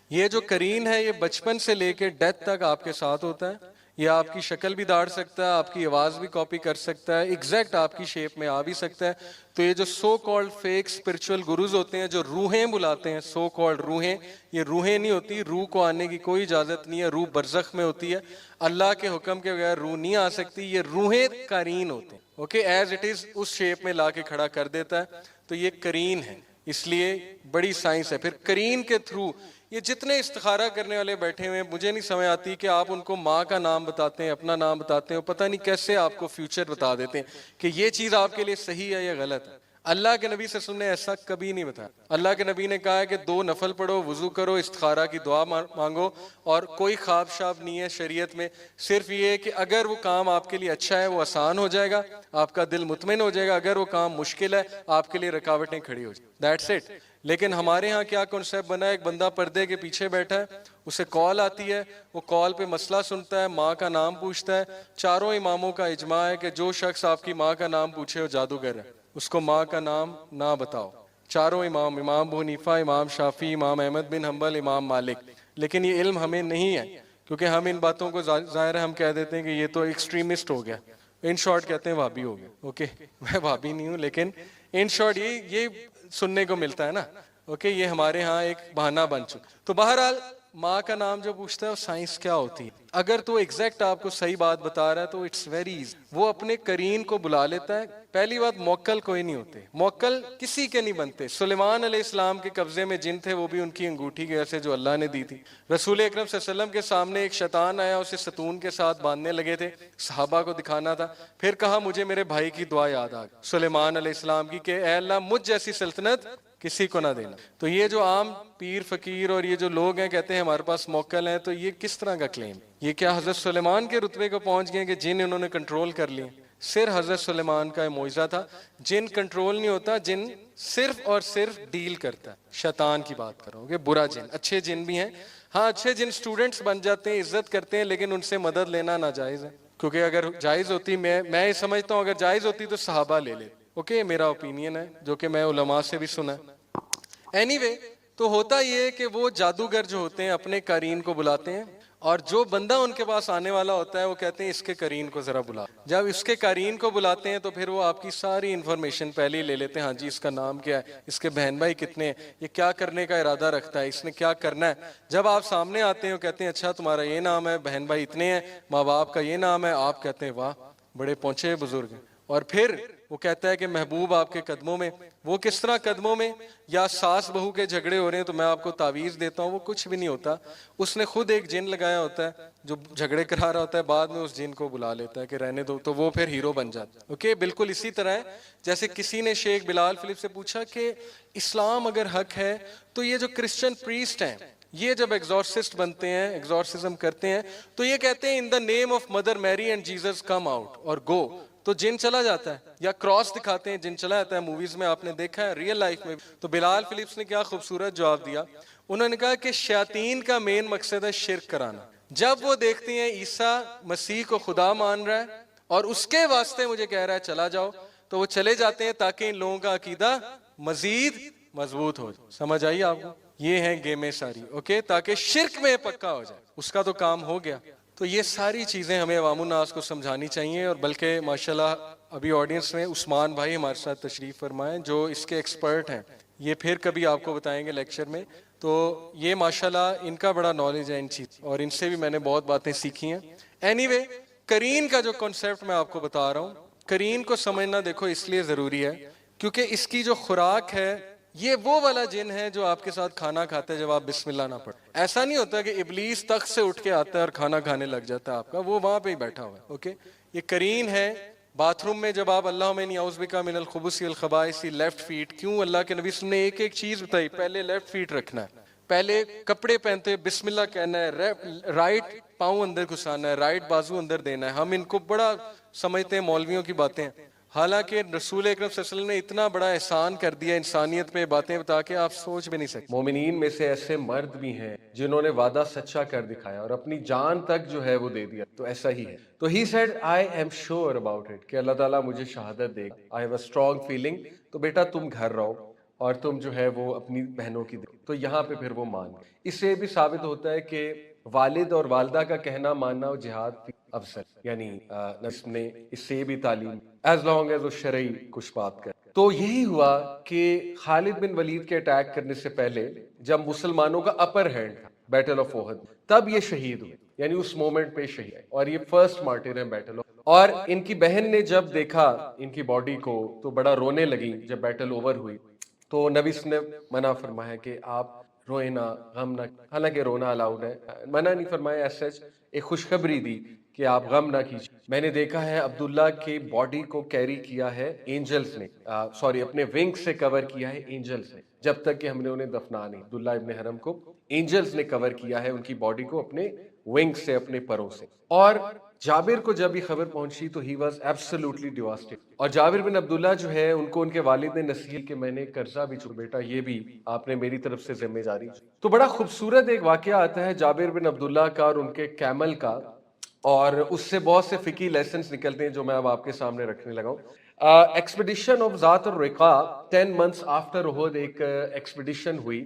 Speaker 1: یہ جو کرین ہے یہ بچپن سے لے کے ڈیتھ تک آپ کے ساتھ ہوتا ہے. یہ آپ کی شکل بھی داڑ سکتا ہے, آپ کی آواز بھی کاپی کر سکتا ہے, ایگزیکٹ آپ کی شیپ میں آ بھی سکتا ہے. تو یہ جو so called fake spiritual gurus ہوتے ہیں جو روحیں بلاتے ہیں, سو کالڈ روحیں, یہ روحیں نہیں ہوتی. روح کو آنے کی کوئی اجازت نہیں ہے, روح برزخ میں ہوتی ہے. اللہ کے حکم کے بغیر روح نہیں آ سکتی. یہ روحیں کرین ہوتے ہیں, اوکے, ایز اٹ از اس شیپ میں لا کے کھڑا کر دیتا ہے. تو یہ کرین ہے, اس لیے بڑی سائنس ہے. پھر کرین کے تھرو یہ جتنے استخارہ کرنے والے بیٹھے ہوئے ہیں, مجھے نہیں سمجھ آتی کہ آپ ان کو ماں کا نام بتاتے ہیں, اپنا نام بتاتے ہیں, پتہ نہیں کیسے آپ کو فیوچر بتا دیتے ہیں کہ یہ چیز آپ کے لیے صحیح ہے یا غلط ہے. اللہ کے نبی صلی اللہ علیہ وسلم نے ایسا کبھی نہیں بتایا. اللہ کے نبی نے کہا ہے کہ 2 نفل پڑھو, وضو کرو, استخارہ کی دعا مانگو, اور کوئی خواب شاب نہیں ہے شریعت میں. صرف یہ ہے کہ اگر وہ کام آپ کے لیے اچھا ہے وہ آسان ہو جائے گا, آپ کا دل مطمئن ہو جائے گا. اگر وہ کام مشکل ہے آپ کے لیے رکاوٹیں کھڑی ہو جائیں. That's it. لیکن ہمارے ہاں کیا کنسیپٹ بنا ہے, ایک بندہ پردے کے پیچھے بیٹھا ہے, اسے کال آتی ہے, وہ کال پہ مسئلہ سنتا ہے, ماں کا نام پوچھتا ہے. چاروں اماموں کا اجماع ہے کہ جو شخص آپ کی ماں کا نام پوچھے وہ جادوگر ہے, اس کو ماں کا نام نہ بتاؤ. چاروں امام, امام ابو حنیفہ, امام شافعی, امام احمد بن حنبل, امام مالک. لیکن یہ علم ہمیں نہیں ہے, کیونکہ ہم ان باتوں کو ظاہر ہے ہم کہہ دیتے ہیں کہ یہ تو ایکسٹریمسٹ ہو گیا, ان شارٹ کہتے ہیں وہابی ہو گیا. اوکے, میں وہابی نہیں ہوں, لیکن ان شارٹ یہ سننے کو ملتا ہے نا, اوکے, یہ ہمارے ہاں ایک بہانہ بن چکا. تو بہرحال ماں کا نام جو پوچھتا ہے وہ سائنس کیا ہوتی ہے. اگر تو ایگزیکٹ آپ کو صحیح بات بتا رہا ہے تو اٹس ویری ایزی. وہ اپنے کرین کو بلا لیتا ہے. پہلی بات, موکل کوئی نہیں ہوتے, موکل کسی کے نہیں بنتے. سلیمان علیہ السلام کے قبضے میں جن تھے, وہ بھی ان کی انگوٹھی کی وجہ سے جو اللہ نے دی تھی. رسول اکرم صلی اللہ علیہ وسلم کے سامنے ایک شیطان آیا, اسے ستون کے ساتھ باندھنے لگے تھے, صحابہ کو دکھانا تھا. پھر کہا مجھے میرے بھائی کی دعا یاد آ گئی سلیمان علیہ السلام کی کہ اے اللہ مجھ جیسی سلطنت کسی کو نہ دینا. تو یہ جو عام پیر فقیر اور یہ جو لوگ ہیں کہتے ہیں ہمارے پاس موکل ہیں, تو یہ کس طرح کا کلیم؟ یہ کیا حضرت سلیمان کے رتبے کو پہنچ گئے کہ جن انہوں نے کنٹرول کر لیے؟ صرف حضرت سلیمان کا معجزہ تھا. جن کنٹرول نہیں ہوتا, جن صرف اور صرف ڈیل کرتا ہے. شیطان کی بات کرو گے, برا جن. اچھے جن بھی ہیں, ہاں اچھے جن سٹوڈنٹس بن جاتے ہیں, عزت کرتے ہیں, لیکن ان سے مدد لینا ناجائز ہے. کیونکہ اگر جائز ہوتی, میں یہ سمجھتا ہوں اگر جائز ہوتی تو صحابہ لے لے. اوکے, میرا اوپینین ہے جو کہ میں علماء سے بھی سنا. اینی تو ہوتا یہ کہ وہ جادوگر جو ہوتے ہیں اپنے قرین کو بلاتے ہیں, اور جو بندہ ان کے پاس آنے والا ہوتا ہے وہ کہتے ہیں اس کے قرین کو ذرا بلا. جب اس کے قرین کو بلاتے ہیں تو پھر وہ آپ کی ساری انفارمیشن پہلے ہی لے لیتے ہیں. ہاں جی, اس کا نام کیا ہے, اس کے بہن بھائی کتنے ہیں, یہ کیا کرنے کا ارادہ رکھتا ہے, اس نے کیا کرنا ہے. جب آپ سامنے آتے ہیں وہ کہتے ہیں اچھا تمہارا یہ نام ہے, بہن بھائی اتنے ہیں, ماں باپ کا یہ نام ہے. آپ کہتے ہیں واہ بڑے پہنچے بزرگ ہیں. اور پھر وہ کہتا ہے کہ محبوب آپ کے قدموں میں. وہ کس طرح قدموں میں؟ یا ساس بہو کے جھگڑے ہو رہے ہیں تو میں آپ کو تعویذ دیتا ہوں. وہ کچھ بھی نہیں ہوتا, اس نے خود ایک جن لگایا ہوتا ہے جو جھگڑے کرا رہا ہوتا ہے, بعد میں اس جن کو بلا لیتا ہے کہ رہنے دو, تو وہ پھر ہیرو بن جاتا ہے. اوکے, بالکل اسی طرح ہے جیسے کسی نے شیخ بلال فلپ سے پوچھا کہ اسلام اگر حق ہے تو یہ جو کرسچن پریسٹ ہیں یہ جب ایگزورسسٹ بنتے ہیں, ایگزورسزم کرتے ہیں, تو یہ کہتے ہیں ان دا نیم آف مدر میری اینڈ جیزس کم آؤٹ اور گو, تو جن چلا جاتا ہے. یا کراس دکھاتے ہیں, جن چلا جاتا ہے. موویز میں آپ نے دیکھا ہے, ریئل لائف میں. تو بلال فلپس نے کیا خوبصورت جواب دیا. انہوں نے کہا کہ شیاطین کا مین مقصد ہے شرک کرانا. جب وہ دیکھتے ہیں عیسیٰ مسیح کو خدا مان رہا ہے اور اس کے واسطے مجھے کہہ رہا ہے چلا جاؤ, تو وہ چلے جاتے ہیں تاکہ ان لوگوں کا عقیدہ مزید مضبوط ہو جائے. سمجھ آئی آپ کو؟ یہ ہیں گیمیں ساری, اوکے, تاکہ شرک میں پکا ہو جائے. اس کا تو کام ہو گیا. تو یہ ساری چیزیں ہمیں عوام الناس کو سمجھانی چاہیے، اور بلکہ ماشاءاللہ ابھی آڈینس میں عثمان بھائی ہمارے ساتھ تشریف فرمائیں جو اس کے ایکسپرٹ ہیں، یہ پھر کبھی آپ کو بتائیں گے لیکچر میں. تو یہ ماشاءاللہ ان کا بڑا نالج ہے ان چیز، اور ان سے بھی میں نے بہت باتیں سیکھی ہیں. اینی وے، قرین کا جو کنسیپٹ میں آپ کو بتا رہا ہوں، قرین کو سمجھنا دیکھو اس لیے ضروری ہے کیونکہ اس کی جو خوراک ہے یہ وہ والا جن ہے جو آپ کے ساتھ کھانا کھاتا ہے جب آپ بسم اللہ نہ پڑھ. ایسا نہیں ہوتا کہ ابلیس تخت سے اٹھ کے آتا ہے اور کھانا کھانے لگ جاتا ہے آپ کا، وہ وہاں پہ ہی بیٹھا ہوا ہے. اوکے، یہ قرین ہے. باتھ روم میں جب آپ اللہم انی اعوذ بک من الخبث والخبائث، لیفٹ فیٹ، کیوں اللہ کے نبی صلی اللہ علیہ وسلم نے ایک چیز بتائی، پہلے لیفٹ فیٹ رکھنا ہے، پہلے کپڑے پہنتے بسم اللہ کہنا ہے، رائٹ پاؤں اندر گھسانا ہے، رائٹ بازو اندر دینا ہے. ہم ان کو بڑا سمجھتے ہیں مولویوں کی باتیں، حالانکہ رسول اکرم صلی اللہ علیہ وسلم نے اتنا بڑا احسان کر دیا انسانیت پہ، باتیں بتا کے آپ سوچ بھی نہیں سکتے. مومنین میں سے ایسے مرد بھی ہیں جنہوں نے وعدہ سچا کر دکھایا اور اپنی جان تک جو ہے وہ دے دیا. تو ایسا ہی ہے. تو he said I am sure about it, کہ اللہ تعالیٰ مجھے شہادت دے گا. I have a strong feeling. تو بیٹا تم گھر رہو اور تم جو ہے وہ اپنی بہنوں کی دے. تو یہاں پہ پھر وہ مان گئے. اس سے بھی ثابت ہوتا ہے کہ والد اور والدہ کا کہنا ماننا و جہاد افضل، یعنی نبی نے اس سے بھی تعلیم ایز لانگ ایز وہ شرعی کچھ بات کر. تو یہی ہوا کہ خالد بن ولید کے اٹیک کرنے سے پہلے جب مسلمانوں کا اپر ہینڈ تھا بیٹل آف احد، تب یہ شہید ہوئے، یعنی اس مومنٹ پہ شہید، اور یہ فرسٹ مارٹر ہے بیٹل آف. اور ان کی بہن نے جب دیکھا ان کی باڈی کو تو بڑا رونے لگی جب بیٹل اوور ہوئی. تو نبی نے منع فرمایا کہ آپ روئے نہ، غم نہ. حالانکہ رونا الاؤڈ ہے، منع نہیں فرمایا. ایز سچ ایک خوشخبری دی کہ آپ غم نہ کیجیے. میں نے دیکھا ہے عبداللہ کی باڈی کو کیری کیا ہے اینجلز نے، سوری اپنے ونگ سے کور کیا ہے اینجلز نے، جب تک کہ ہم نے انہیں دفنا نہیں. عبداللہ ابن حرم کو اینجلز نے کور کیا ہے، ان کی باڈی کو اپنے ونگ سے، اپنے پروں سے. اور جابر کو جب یہ خبر پہنچی تو ہی واز ایبسلیوٹلی ڈیواسٹیڈ. اور جابر بن عبداللہ جو ہے ان کو ان کے والد نے نصیحت کہ میں نے قرضہ بھی چکا، بیٹا یہ بھی آپ نے میری طرف سے ذمہ داری. تو بڑا خوبصورت ایک واقعہ آتا ہے جابر بن عبداللہ کا اور ان کے کیمل کا، اور اس سے بہت سے فقہی لیسنز نکلتے ہیں جو میں اب آپ کے سامنے رکھنے لگا ہوں. ایکسپیڈیشن آف ذات الرقاع 10 months آفٹر احد ایک ایکسپیڈیشن ہوئی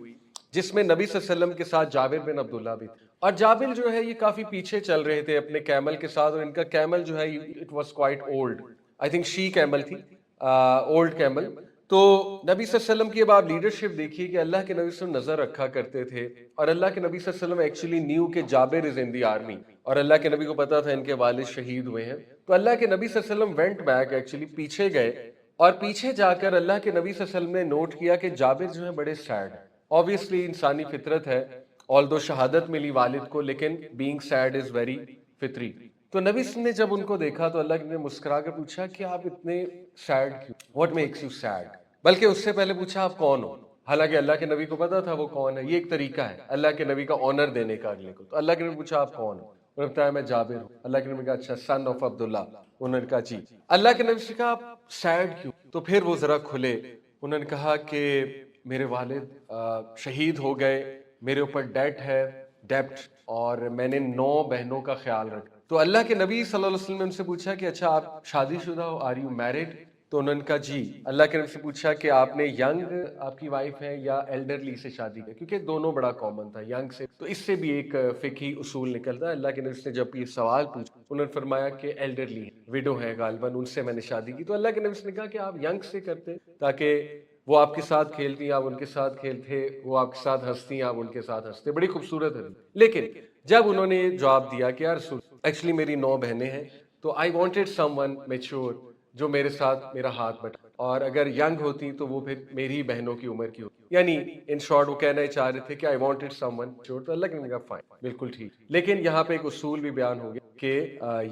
Speaker 1: جس میں نبی صلی اللہ علیہ وسلم کے ساتھ جابر بن عبداللہ بھی تھے. اور جابر جو ہے یہ کافی پیچھے چل رہے تھے اپنے کیمل کے ساتھ، اور ان کا کیمل جو ہے it was quite old, I think she camel تھی، اولڈ کیمل. تو نبی صلی اللہ علیہ وسلم کی اب آپ لیڈرشپ دیکھیے کہ اللہ کے نبی صلی اللہ علیہ وسلم نظر رکھا کرتے تھے، اور اللہ کے نبی صلی اللہ علیہ وسلم ایکچولی نیو کہ جابر از ان دی آرمی، اور اللہ کے نبی کو پتا تھا ان کے والد شہید ہوئے ہیں. تو اللہ کے نبی صلی اللہ علیہ وسلم وینٹ بیک، ایکچولی پیچھے گئے، اور پیچھے جا کر اللہ کے نبی صلی اللہ علیہ وسلم نے نوٹ کیا کہ جابر جو ہے بڑے سیڈ ہیں. obviously انسانی فطرت ہے، although شہادت ملی والد کو، لیکن being sad is very فطری. تو نبی صلی اللہ علیہ وسلم نے جب ان کو دیکھا تو اللہ نے مسکرا کر پوچھا کہ آپ اتنے سیڈ کیوں، what makes you sad. بلکہ اس سے پہلے پوچھا آپ کون ہو، حالانکہ اللہ کے نبی کو پتا تھا وہ کون ہے. یہ ایک طریقہ ہے اللہ کے نبی کا آنر دینے کا اگلے کو. تو اللہ کے نبی پوچھا آپ کون ہو، انہوں نے بتایا میں جابر ہوں. اللہ کے نبی کہا اچھا سن آف عبداللہ، انہوں نے کہا جی. اللہ کے نبی سے کہا آپ سیڈ کیوں، تو پھر وہ ذرا کھلے. انہوں نے کہا کہ میرے والد شہید ہو گئے، میرے اوپر ڈیبٹ، اور میں نے 9 بہنوں کا خیال رکھا. تو اللہ کے نبی صلی اللہ علیہ وسلم نے ان سے پوچھا کہ اچھا آپ شادی شدہ ہو، آر یو میرڈ؟ تو انہوں نے کہا جی. اللہ کے نبی سے پوچھا کہ آپ نے ینگ آپ کی وائف ہے یا ایلڈرلی سے شادی کی، کیونکہ دونوں بڑا کامن تھا ینگ سے. تو اس سے بھی ایک فقہی اصول نکلتا ہے. اللہ کے نبی نے جب یہ سوال پوچھا انہوں نے فرمایا کہ ایلڈرلی ویڈو ہے غالباً، ان سے میں نے شادی کی. تو اللہ کے نبی نے کہا کہ آپ ینگ سے کرتے تاکہ وہ آپ کے ساتھ کھیلتی، آپ ان کے ساتھ کھیلتے، وہ آپ کے ساتھ ہنستی، آپ ان کے ساتھ ہنستے. بڑی خوبصورت ہے. لیکن جب انہوں نے جواب دیا کہ یار رسول ایکچولی میری 9 بہنیں ہیں، تو I wanted some one mature جو میرے ساتھ میرا ہاتھ بٹا، اور اگر ینگ ہوتی تو وہ پھر میری بہنوں کی عمر کی ہوتی. یعنی ان شارٹ وہ کہنا چاہ رہے تھے کہ I wanted some one mature. تو اللہ نے کہا فائن، بالکل ٹھیک. لیکن یہاں پہ ایک اصول بھی بیان ہو گیا کہ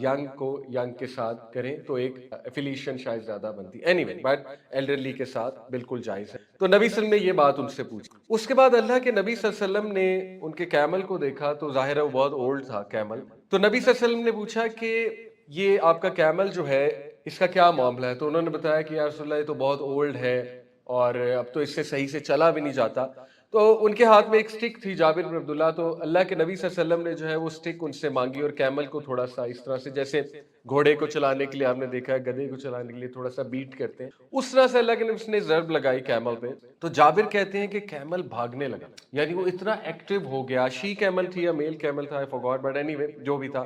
Speaker 1: ینگ کو ینگ کے ساتھ کریں تو ایک ایفیلیشن شاید زیادہ بنتی. اینی وے بٹ ایلڈرلی کے ساتھ بالکل جائز ہے. تو نبی صلی اللہ علیہ وسلم نے یہ بات ان سے پوچھی. اس کے بعد اللہ کے نبی صلی اللہ علیہ وسلم نے ان کے کیمل کو دیکھا تو ظاہر ہے وہ بہت اولڈ تھا کیمل. تو نبی صلی اللہ علیہ وسلم نے پوچھا کہ یہ آپ کا کیمل جو ہے اس کا کیا معاملہ ہے. تو انہوں نے بتایا کہ یا رسول اللہ یہ تو بہت اولڈ ہے اور اب تو اس سے صحیح سے چلا بھی نہیں جاتا. تو ان کے ہاتھ میں ایک سٹک تھی جابر بن عبداللہ. تو اللہ کے نبی صلی اللہ علیہ وسلم نے جو ہے وہ سٹک ان سے مانگی اور کیمل کو تھوڑا سا اس طرح سے جیسے گھوڑے کو چلانے کے لیے آپ نے دیکھا ہے گدھے کو چلانے کے لیے تھوڑا سا بیٹ کرتے ہیں، اس طرح سے اللہ کے نبی نے ضرب لگائی کیمل پہ. تو جابر کہتے ہیں کہ کیمل بھاگنے لگا، یعنی وہ اتنا ایکٹیو ہو گیا. شی کیمل تھی یا میل کیمل تھا، آئی فارگاٹ، بٹ اینی وے جو بھی تھا.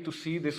Speaker 1: to see this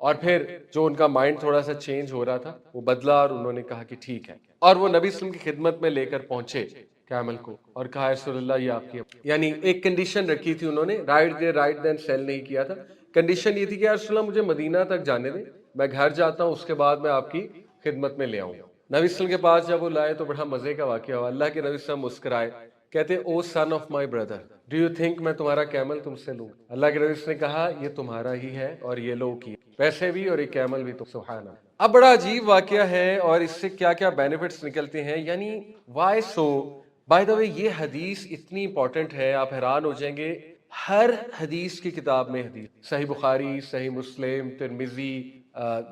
Speaker 1: اور پھر جو ان کا مائنڈ تھوڑا سا چینج ہو رہا تھا وہ بدلا اور انہوں نے کہا کہ ٹھیک ہے، اور وہ نبی صلی اللہ علیہ وسلم کی خدمت میں لے کر پہنچے کیمل کو اور کہا یا رسول اللہ یہ آپ کی، یعنی ایک کنڈیشن رکھی تھی انہوں نے، رائٹ دین سیل نہیں کیا تھا، کنڈیشن یہ تھی کہ یا رسول اللہ مجھے مدینہ تک جانے دیں، میں گھر جاتا ہوں، اس کے بعد میں آپ کی خدمت میں لے آؤں گا۔ نبی صلی اللہ علیہ وسلم کے پاس جب وہ لائے تو بڑا مزے کا واقعہ ہوا، اللہ کے نبی صلی اللہ علیہ وسلم مسکرائے، کہتے O son of my brother do you think میں تمہارا کیمل تم سے لوں؟ اللہ کے نبی نے کہا یہ تمہارا ہی ہے اور یہ لو کی، پیسے بھی اور یہ کیمل بھی، تو سبحان اللہ۔ اب بڑا عجیب واقعہ ہے اور اس سے کیا کیا بینیفٹس نکلتے ہیں، یعنی وائی سو، بائی دا وے یہ حدیث اتنی امپورٹنٹ ہے، آپ حیران ہو جائیں گے، ہر حدیث کی کتاب میں حدیث، صحیح بخاری، صحیح مسلم، ترمذی،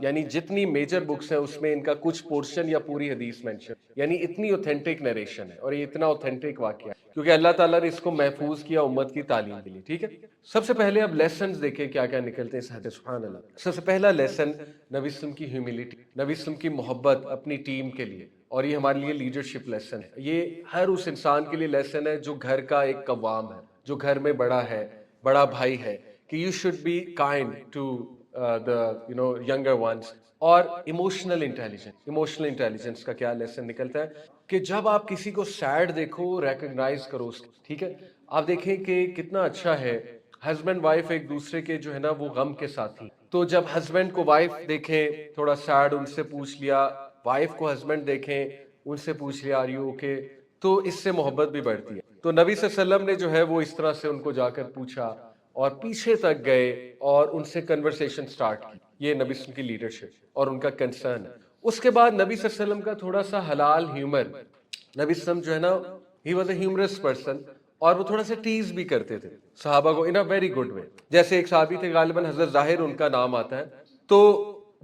Speaker 1: یعنی جتنی میجر بکس ہیں اس میں ان کا کچھ پورشن یا پوری حدیث مینشن، یعنی اتنی اوتھینٹک نریشن ہے اور یہ اتنا اوتھینٹک واقعہ ہے کیونکہ اللہ تعالیٰ نے اس کو محفوظ کیا امت کی تعلیم کے لیے، ٹھیک ہے۔ سب سے پہلے اب لیسنز دیکھیں کیا کیا نکلتے ہیں اس حدیث، سبحان اللہ۔ سب سے پہلا لیسن نبی وسلم کی ہیوملٹی، نبی وسلم کی محبت اپنی ٹیم کے لیے، اور یہ ہمارے لیے لیڈرشپ لیسن ہے، یہ ہر اس انسان کے لیے لیسن ہے جو گھر کا ایک قوام ہے، جو گھر میں بڑا ہے، بڑا بھائی ہے، کہ you should be kind to the younger ones۔ اور ایموشنل انٹیلیجنس کا کیا لیسن نکلتا ہے کہ جب آپ کسی کو سیڈ دیکھو ریکگنائز کرو اس کو، ٹھیک ہے۔ آپ دیکھیں کہ کتنا اچھا ہے ہسبینڈ وائف ایک دوسرے کے جو ہے نا وہ غم کے ساتھی، تو جب ہسبینڈ کو وائف دیکھیں تھوڑا سیڈ، ان سے پوچھ لیا، وائف کو ہسبینڈ دیکھیں ان سے پوچھ لیا آر یو اوکے، تو اس سے محبت بھی بڑھتی ہے۔ تو نبی صلی اللہ علیہ وسلم نے جو ہے وہ اس طرح سے ان کو جا کر پوچھا اور پیچھے تک گئے اور ان سے کنورسیشن سٹارٹ کی، یہ نبی صلی اللہ علیہ وسلم کی لیڈرشپ اور ان کا کنسرن ہے۔ اس کے بعد نبی صلی اللہ علیہ وسلم کا تھوڑا سا حلال ہیومر، نبی صلی اللہ علیہ وسلم جو ہے نا he was a humorous person, اور وہ تھوڑا سا ٹیز بھی کرتے تھے صحابہ کو ان اے ویری گڈ وے۔ جیسے ایک صحابی تھے غالباً حضرت ظاہر ان کا نام آتا ہے، تو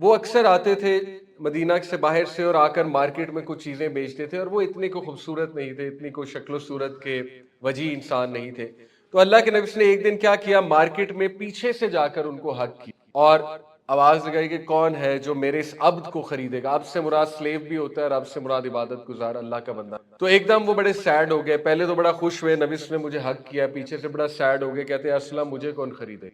Speaker 1: وہ اکثر آتے تھے مدینہ سے باہر سے اور آ کر مارکیٹ میں کچھ چیزیں بیچتے تھے، اور وہ اتنے کو خوبصورت نہیں تھے، اتنی کو شکل و صورت کے وجیح انسان نہیں تھے۔ تو اللہ کے نبی نے ایک دن کیا کیا، مارکیٹ میں پیچھے سے جا کر ان کو حق کی اور آواز لگائی کہ کون ہے جو میرے اس عبد کو خریدے گا۔ عبد سے مراد سلیو بھی ہوتا ہے اور عبد سے مراد عبادت گزار اللہ کا بندہ۔ تو ایک دم وہ بڑے سیڈ ہو گئے، پہلے تو بڑا خوش ہوئے نبی نے مجھے حق کیا، پیچھے سے بڑا سیڈ ہو گئے، کہتے ہیں اسلم مجھے کون خریدے۔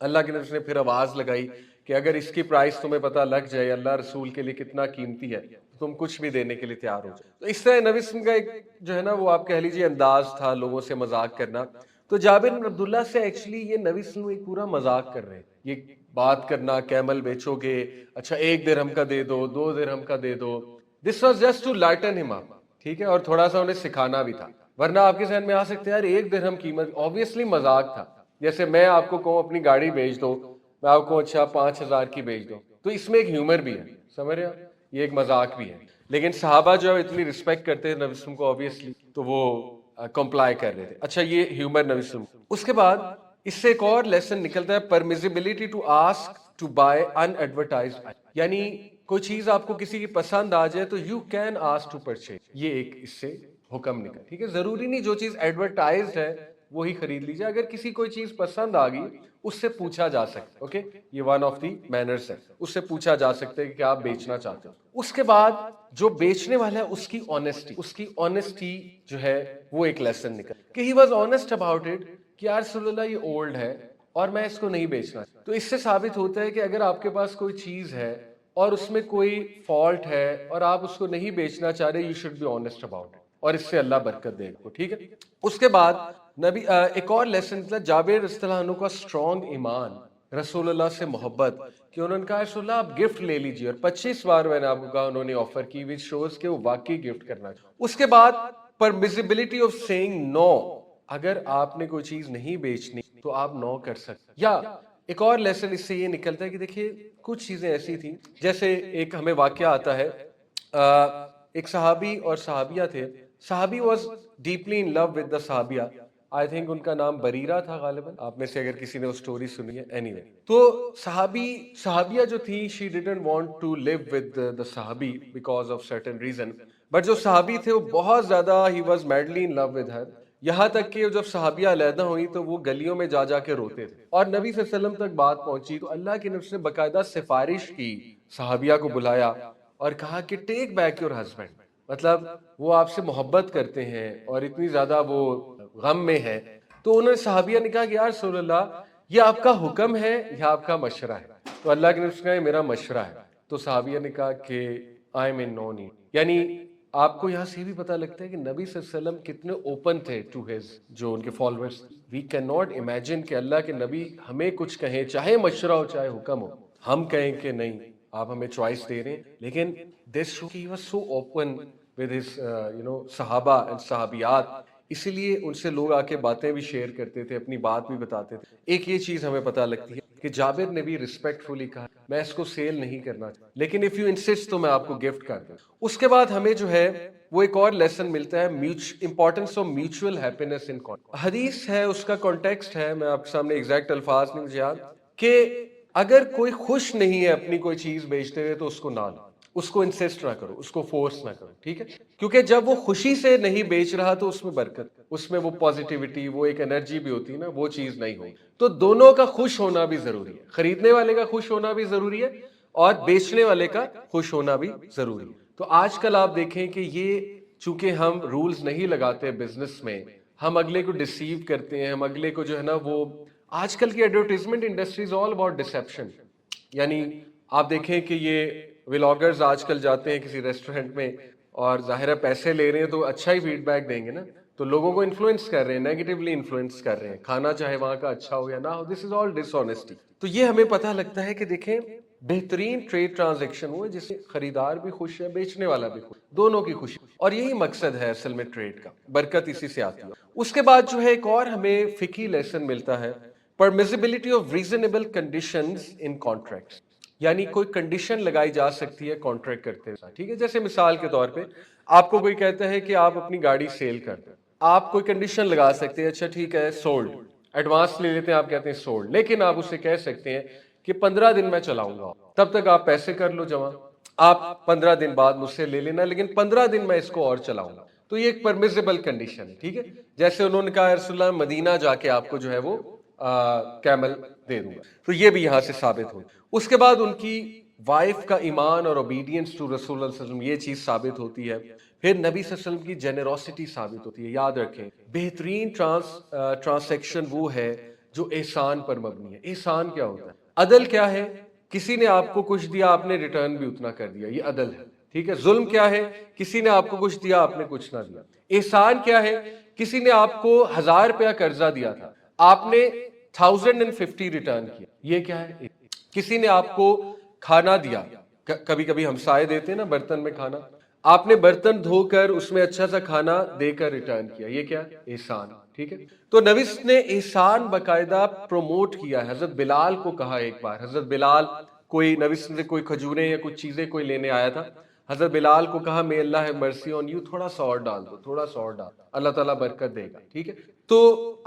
Speaker 1: اللہ کے نبی نے پھر آواز لگائی کہ اگر اس کی پرائس تمہیں پتہ لگ جائے اللہ رسول کے لیے کتنا قیمتی ہے تم کچھ بھی دینے کے لیے تیار ہو جائے۔ تو اس طرح نبی وسلم کا ایک جو ہے نا وہ آپ کہہ لیجیے انداز تھا لوگوں سے مذاق کرنا۔ تو جابر بن عبداللہ سے ایکچولی یہ نبی وسلم ایک پورا مذاق کر رہے ہیں، یہ بات کرنا کیمل بیچو گے، اچھا 1 درہم کا دے دو، 2 درہم کا دے دو، this was just to lighten him up, ٹھیک ہے، اور تھوڑا سا انہیں سکھانا بھی تھا، ورنہ آپ کے ذہن میں آ سکتے ہیں یار 1 درہم قیمت، obviously مذاق تھا۔ جیسے میں آپ کو کہوں اپنی گاڑی بیچ دو، میں آپ کو اچھا 5000 کی بیچ دو، تو اس میں ایک ہیومر بھی ہے، سمجھ رہے ہیں، یہ ایک مذاق بھی ہے، لیکن صحابہ جو ہے اتنی رسپیکٹ کرتے ہیں نبی وسلم کو obviously، تو وہ کمپلائی کر رہے تھے۔ اچھا یہ ہیومر نبی وسلم۔ اس کے بعد اس سے ایک اور لیسن نکلتا ہے، permissibility to ask to buy unadvertised, یعنی کوئی چیز آپ کو کسی کی پسند آ جائے تو you can ask to purchase, یہ ایک اس سے حکم نکل، ٹھیک ہے، ضروری نہیں جو چیز ایڈورٹائزڈ ہے وہی خرید لیجیے، اگر کسی کوئی چیز پسند آ گئی اس سے پوچھا جا سکتا ہے، اوکے، یہ ون آف دی مینرز ہے، اس سے پوچھا جا سکتا ہے کہ کیا آپ بیچنا چاہتے ہو۔ اس کے بعد جو بیچنے والا ہے اس کی آنےسٹی جو ہے وہ ایک لیسن نکل کہ he was honest about it, کہ یا رسول اللہ یہ اولڈ ہے اور میں اس کو نہیں بیچنا۔ تو اس سے ثابت ہوتا ہے کہ اگر آپ کے پاس کوئی چیز ہے اور اس میں کوئی فالٹ ہے اور آپ اس کو نہیں بیچنا چاہ رہے، you should be honest about it, اور اس سے اللہ برکت دے گا، ٹھیک ہے۔ اس کے بعد نبی ایک اور لیسن جابر رضی اللہ عنہ کا اسٹرانگ ایمان، رسول اللہ سے محبت، کہ انہوں نے کہا رسول اللہ آپ گفٹ لے لیجیے، اور 25 بار میں نے آپ کو کہا انہوں نے آفر کی، وچ شوز کہ وہ واقعی گفٹ کرنا۔ اس کے بعد پرمیزیبلٹی آف سیئنگ نو، اگر آپ نے کوئی چیز نہیں بیچنی تو آپ نو کر سکتے۔ یا ایک اور لیسن اس سے یہ نکلتا ہے کہ دیکھیے کچھ چیزیں ایسی تھیں، جیسے ایک ہمیں واقعہ آتا ہے، ایک صحابی اور صحابیہ تھے، صحابی was deeply in love with the صحابیہ، آئی تھنک ان کا نام بریرہ تھا غالباً، آپ میں سے اگر کسی نے وہ سٹوری سنی ہے، اینی وے، تو صحابیہ جو تھی she didn't want to live with the صحابی because of certain reason, but جو صحابی تھے وہ بہت زیادہ ہی was madly in love with her, یہاں تک کہ جب صحابیہ علیحدہ ہوئی تو وہ گلیوں میں جا جا کے روتے تھے، اور نبی صلی اللہ علیہ وسلم تک بات پہنچی تو اللہ کے نبی نے باقاعدہ سفارش کی، صحابیہ کو بلایا اور کہا کہ ٹیک بیک یور ہسبینڈ، مطلب وہ آپ سے محبت کرتے ہیں اور اتنی زیادہ وہ غم میں ہے، تو انہوں نے صحابیہ نے کہا کہ یا رسول اللہ یہ آپ کا حکم ہے یا آپ کا مشورہ ہے؟ تو اللہ کے نبی نے کہا میرا مشورہ ہے. تو صحابیہ نے کہا کہ I am in no need. یعنی آپ کو یہاں سے بھی پتہ لگتا ہے کہ نبی صلی اللہ علیہ وسلم کتنے اوپن تھے ٹو ہز جو ان کے followers. We can not imagine کہ اللہ کے نبی ہمیں کچھ کہیں, چاہے مشورہ ہو چاہے حکم ہو, ہم کہیں کہ نہیں آپ ہمیں چوائس دے رہے ہیں. لیکن this show he was so open with his صحابہ اینڈ صحابیات, اسی لیے ان سے لوگ آ کے باتیں بھی شیئر کرتے تھے, اپنی بات بھی بتاتے تھے. ایک یہ چیز ہمیں پتہ لگتی ہے کہ جابر نے بھی ریسپیکٹفلی کہا میں اس کو سیل نہیں کرنا, لیکن اف یو انسسٹ تو میں آپ کو گفٹ کر دوں. اس کے بعد ہمیں جو ہے وہ ایک اور لیسن ملتا ہے, امپورٹنس آف میوچل ہیپینس ان حدیث ہے, اس کا کانٹیکسٹ ہے, میں آپ کے سامنے ایگزیکٹ الفاظ نہیں مجھے یاد, کہ اگر کوئی خوش نہیں ہے اپنی کوئی چیز بیچتے ہوئے تو اس کو نہ لو, اس کو انسسٹ نہ کرو, اس کو فورس نہ کرو, ٹھیک ہے, کیونکہ جب وہ خوشی سے نہیں بیچ رہا تو اس میں برکت, اس میں وہ پازیٹیوٹی, وہ ایک انرجی بھی ہوتی ہے نا, وہ چیز نہیں ہوگی. تو دونوں کا خوش ہونا بھی ضروری ہے, خریدنے والے کا خوش ہونا بھی ضروری ہے اور بیچنے والے کا خوش ہونا بھی ضروری ہے. تو آج کل آپ دیکھیں کہ یہ چونکہ ہم رولز نہیں لگاتے بزنس میں, ہم اگلے کو ڈسیو کرتے ہیں, ہم اگلے کو جو ہے نا وہ آج کل کی advertisement industry is all about deception. یعنی آپ دیکھیں کہ یہ ولاگرز آج کل جاتے ہیں کسی ریسٹورینٹ میں اور ظاہر ہے پیسے لے رہے ہیں تو اچھا ہی فیڈ بیک دیں گے نا, تو لوگوں کو انفلوئنس کر رہے ہیں, نیگیٹولی انفلوئنس کر رہے ہیں, کھانا چاہے وہاں کا اچھا ہو یا نہ ہو, دس از آل ڈس آنیسٹی. تو یہ ہمیں پتہ لگتا ہے کہ دیکھیں بہترین ٹریڈ ٹرانزیکشن ہو جس سے خریدار بھی خوش ہے, بیچنے والا بھی خوش, دونوں کی خوشی, اور یہی مقصد ہے اصل میں ٹریڈ کا, برکت اسی سے آتی ہے. اس کے بعد جو ہے ایک اور ہمیں فقہی لیسن ملتا ہے, permissibility of reasonable conditions in contracts. یعنی کوئی کنڈیشن لگائی جا سکتی ہے کانٹریکٹ کرتے ہوئے, ٹھیک ہے. جیسے مثال کے طور پہ آپ کو کوئی کہتا ہے کہ آپ اپنی گاڑی سیل کر دیں, آپ کوئی کنڈیشن لگا سکتے ہیں, اچھا ٹھیک ہے سولڈ, ایڈوانس لے لیتے ہیں, آپ کہتے ہیں سولڈ, لیکن آپ اسے کہہ سکتے ہیں کہ 15 دن میں چلاؤں گا, تب تک آپ پیسے کر لو جمع, آپ 15 دن بعد مجھ سے لے لینا, لیکن 15 دن میں اس کو اور چلاؤں گا. تو یہ ایک پرمیسیبل کنڈیشن ہے, ٹھیک ہے. جیسے انہوں نے کہا رسول اللہ مدینہ جا کے آپ کو جو ہے وہ کیمل دے دوں گا, تو یہ بھی یہاں سے ثابت ہو. اس کے بعد ان کی وائف کا ایمان اور اوبیڈینس ٹو رسول اللہ صلی اللہ علیہ وسلم, یہ چیز ثابت ہوتی ہے. پھر نبی صلی اللہ علیہ وسلم کی جنروسٹی ثابت ہوتی ہے. یاد رکھیں بہترین ٹرانسیکشن وہ ہے جو احسان پر مبنی ہے. احسان کیا ہوتا ہے؟ عدل کیا ہے؟ کسی نے آپ کو کچھ دیا آپ نے ریٹرن بھی اتنا کر دیا, یہ عدل ہے, ٹھیک ہے. ظلم کیا ہے؟ کسی نے آپ کو کچھ دیا آپ نے کچھ نہ دیا. احسان کیا ہے؟ کسی نے آپ کو 1000 روپیہ قرضہ دیا تھا, آپ نے 1050 ریٹرن کیا, یہ کیا ہے؟ کسی نے آپ کو کھانا دیا, کبھی کبھی ہمسائے دیتے ہیں نا برتن میں کھانا, آپ نے برتن دھو کر اس میں اچھا سا کھانا دے کر ریٹرن کیا, یہ کیا؟ احسان, ٹھیک ہے. تو نبی نے احسان باقاعدہ پروموٹ کیا ہے. حضرت بلال کو کہا ایک بار, حضرت بلال کوئی نبی سے کوئی کھجوریں یا کچھ چیزیں کوئی لینے آیا تھا, حضرت بلال کو کہا may Allah have mercy on you, تھوڑا سا اور ڈال دو, تھوڑا سا اور ڈال, اللہ تعالیٰ برکت دے گا, ٹھیک ہے. تو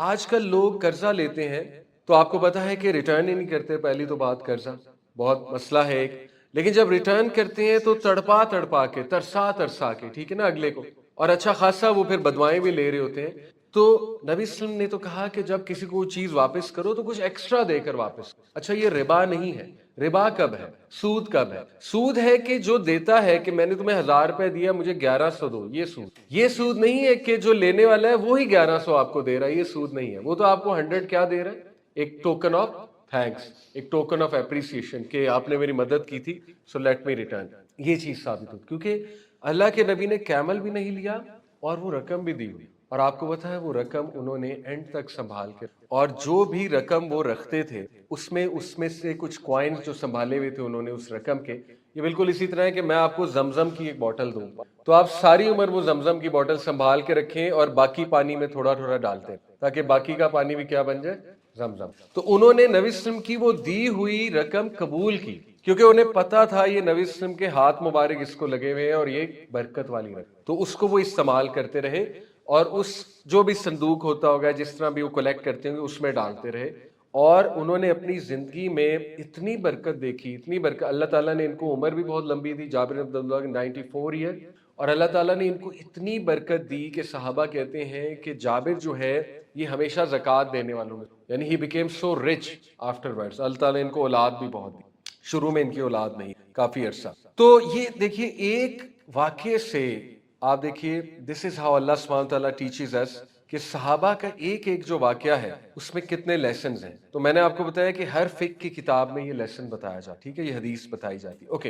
Speaker 1: آج کل لوگ قرضہ لیتے ہیں تو آپ کو پتا ہے کہ ریٹرن ہی نہیں کرتے. پہلی تو بات قرضہ بہت مسئلہ ہے ایک, لیکن جب ریٹرن کرتے ہیں تو تڑپا کے ترسا کے, ٹھیک ہے نا, اگلے کو, اور اچھا خاصا وہ پھر بدوائیں بھی لے رہے ہوتے ہیں. تو نبی صلی اللہ علیہ وسلم نے تو کہا کہ جب کسی کو چیز واپس کرو تو کچھ ایکسٹرا دے کر واپس. اچھا یہ ربا نہیں ہے. ربا کب ہے؟ سود کب ہے؟ سود ہے کہ جو دیتا ہے کہ میں نے تمہیں 1000 روپے دیا مجھے 1100 دو, یہ سود. یہ سود نہیں ہے کہ جو لینے والا ہے وہی 1100 آپ کو دے رہا ہے, یہ سود نہیں ہے. وہ تو آپ کو 100 کیا دے رہا ہے؟ ایک ٹوکن آف تھینکس, ایک ٹوکن آف اپریسیشن کہ آپ نے میری مدد کی تھی, سو لیٹ می ریٹرن. یہ چیز ثابت ہوتی کیونکہ اللہ کے نبی نے کیمل بھی نہیں لیا اور وہ رقم بھی دی ہوئی, اور آپ کو پتا ہے وہ رقم انہوں نے اینڈ تک سنبھال کے, اور جو بھی رقم وہ رکھتے تھے اس میں سے کچھ کوائنز جو سنبھالے ہوئے تھے انہوں نے اس رقم کے. یہ بالکل اسی طرح ہے کہ میں آپ کو زمزم کی ایک بوٹل دوں تو آپ ساری عمر وہ زمزم کی بوٹل سنبھال کے رکھیں اور باقی پانی میں تھوڑا تھوڑا ڈالتے ہیں تاکہ باقی کا پانی بھی کیا بن جائے؟ زمزم. تو انہوں نے نبی صلی اللہ علیہ وسلم کی وہ دی ہوئی رقم قبول کی کیونکہ انہیں پتا تھا یہ نبی صلی اللہ علیہ وسلم کے ہاتھ مبارک اس کو لگے ہوئے ہیں اور یہ برکت والی رقم, تو اس کو وہ استعمال کرتے رہے اور اس جو بھی صندوق ہوتا ہوگا جس طرح بھی وہ کلیکٹ کرتے ہوں گے اس میں ڈالتے رہے. اور انہوں نے اپنی زندگی میں اتنی برکت دیکھی, اتنی برکت. اللہ تعالیٰ نے ان کو عمر بھی بہت لمبی دی, جابر بن عبداللہ 94 ایئر, اور اللہ تعالیٰ نے ان کو اتنی برکت دی کہ صحابہ کہتے ہیں کہ جابر جو ہے یہ ہمیشہ زکوٰۃ دینے والوں میں, یعنی he became so rich afterwards. اللہ تعالیٰ نے ان کو اولاد بھی بہت دی, شروع میں ان کی اولاد نہیں, کافی عرصہ. تو یہ دیکھیے ایک واقعے سے آپ دیکھیے دس از ہاؤ اللہ سبحانہ تعالیٰ ٹیچز اس کہ صحابہ کا ایک ایک جو واقعہ ہے اس میں کتنے لیسنز ہیں. تو میں نے آپ کو بتایا کہ ہر فقہ کی کتاب میں یہ لیسن بتایا جاتا، ٹھیک ہے، یہ حدیث بتائی جاتی. اوکے،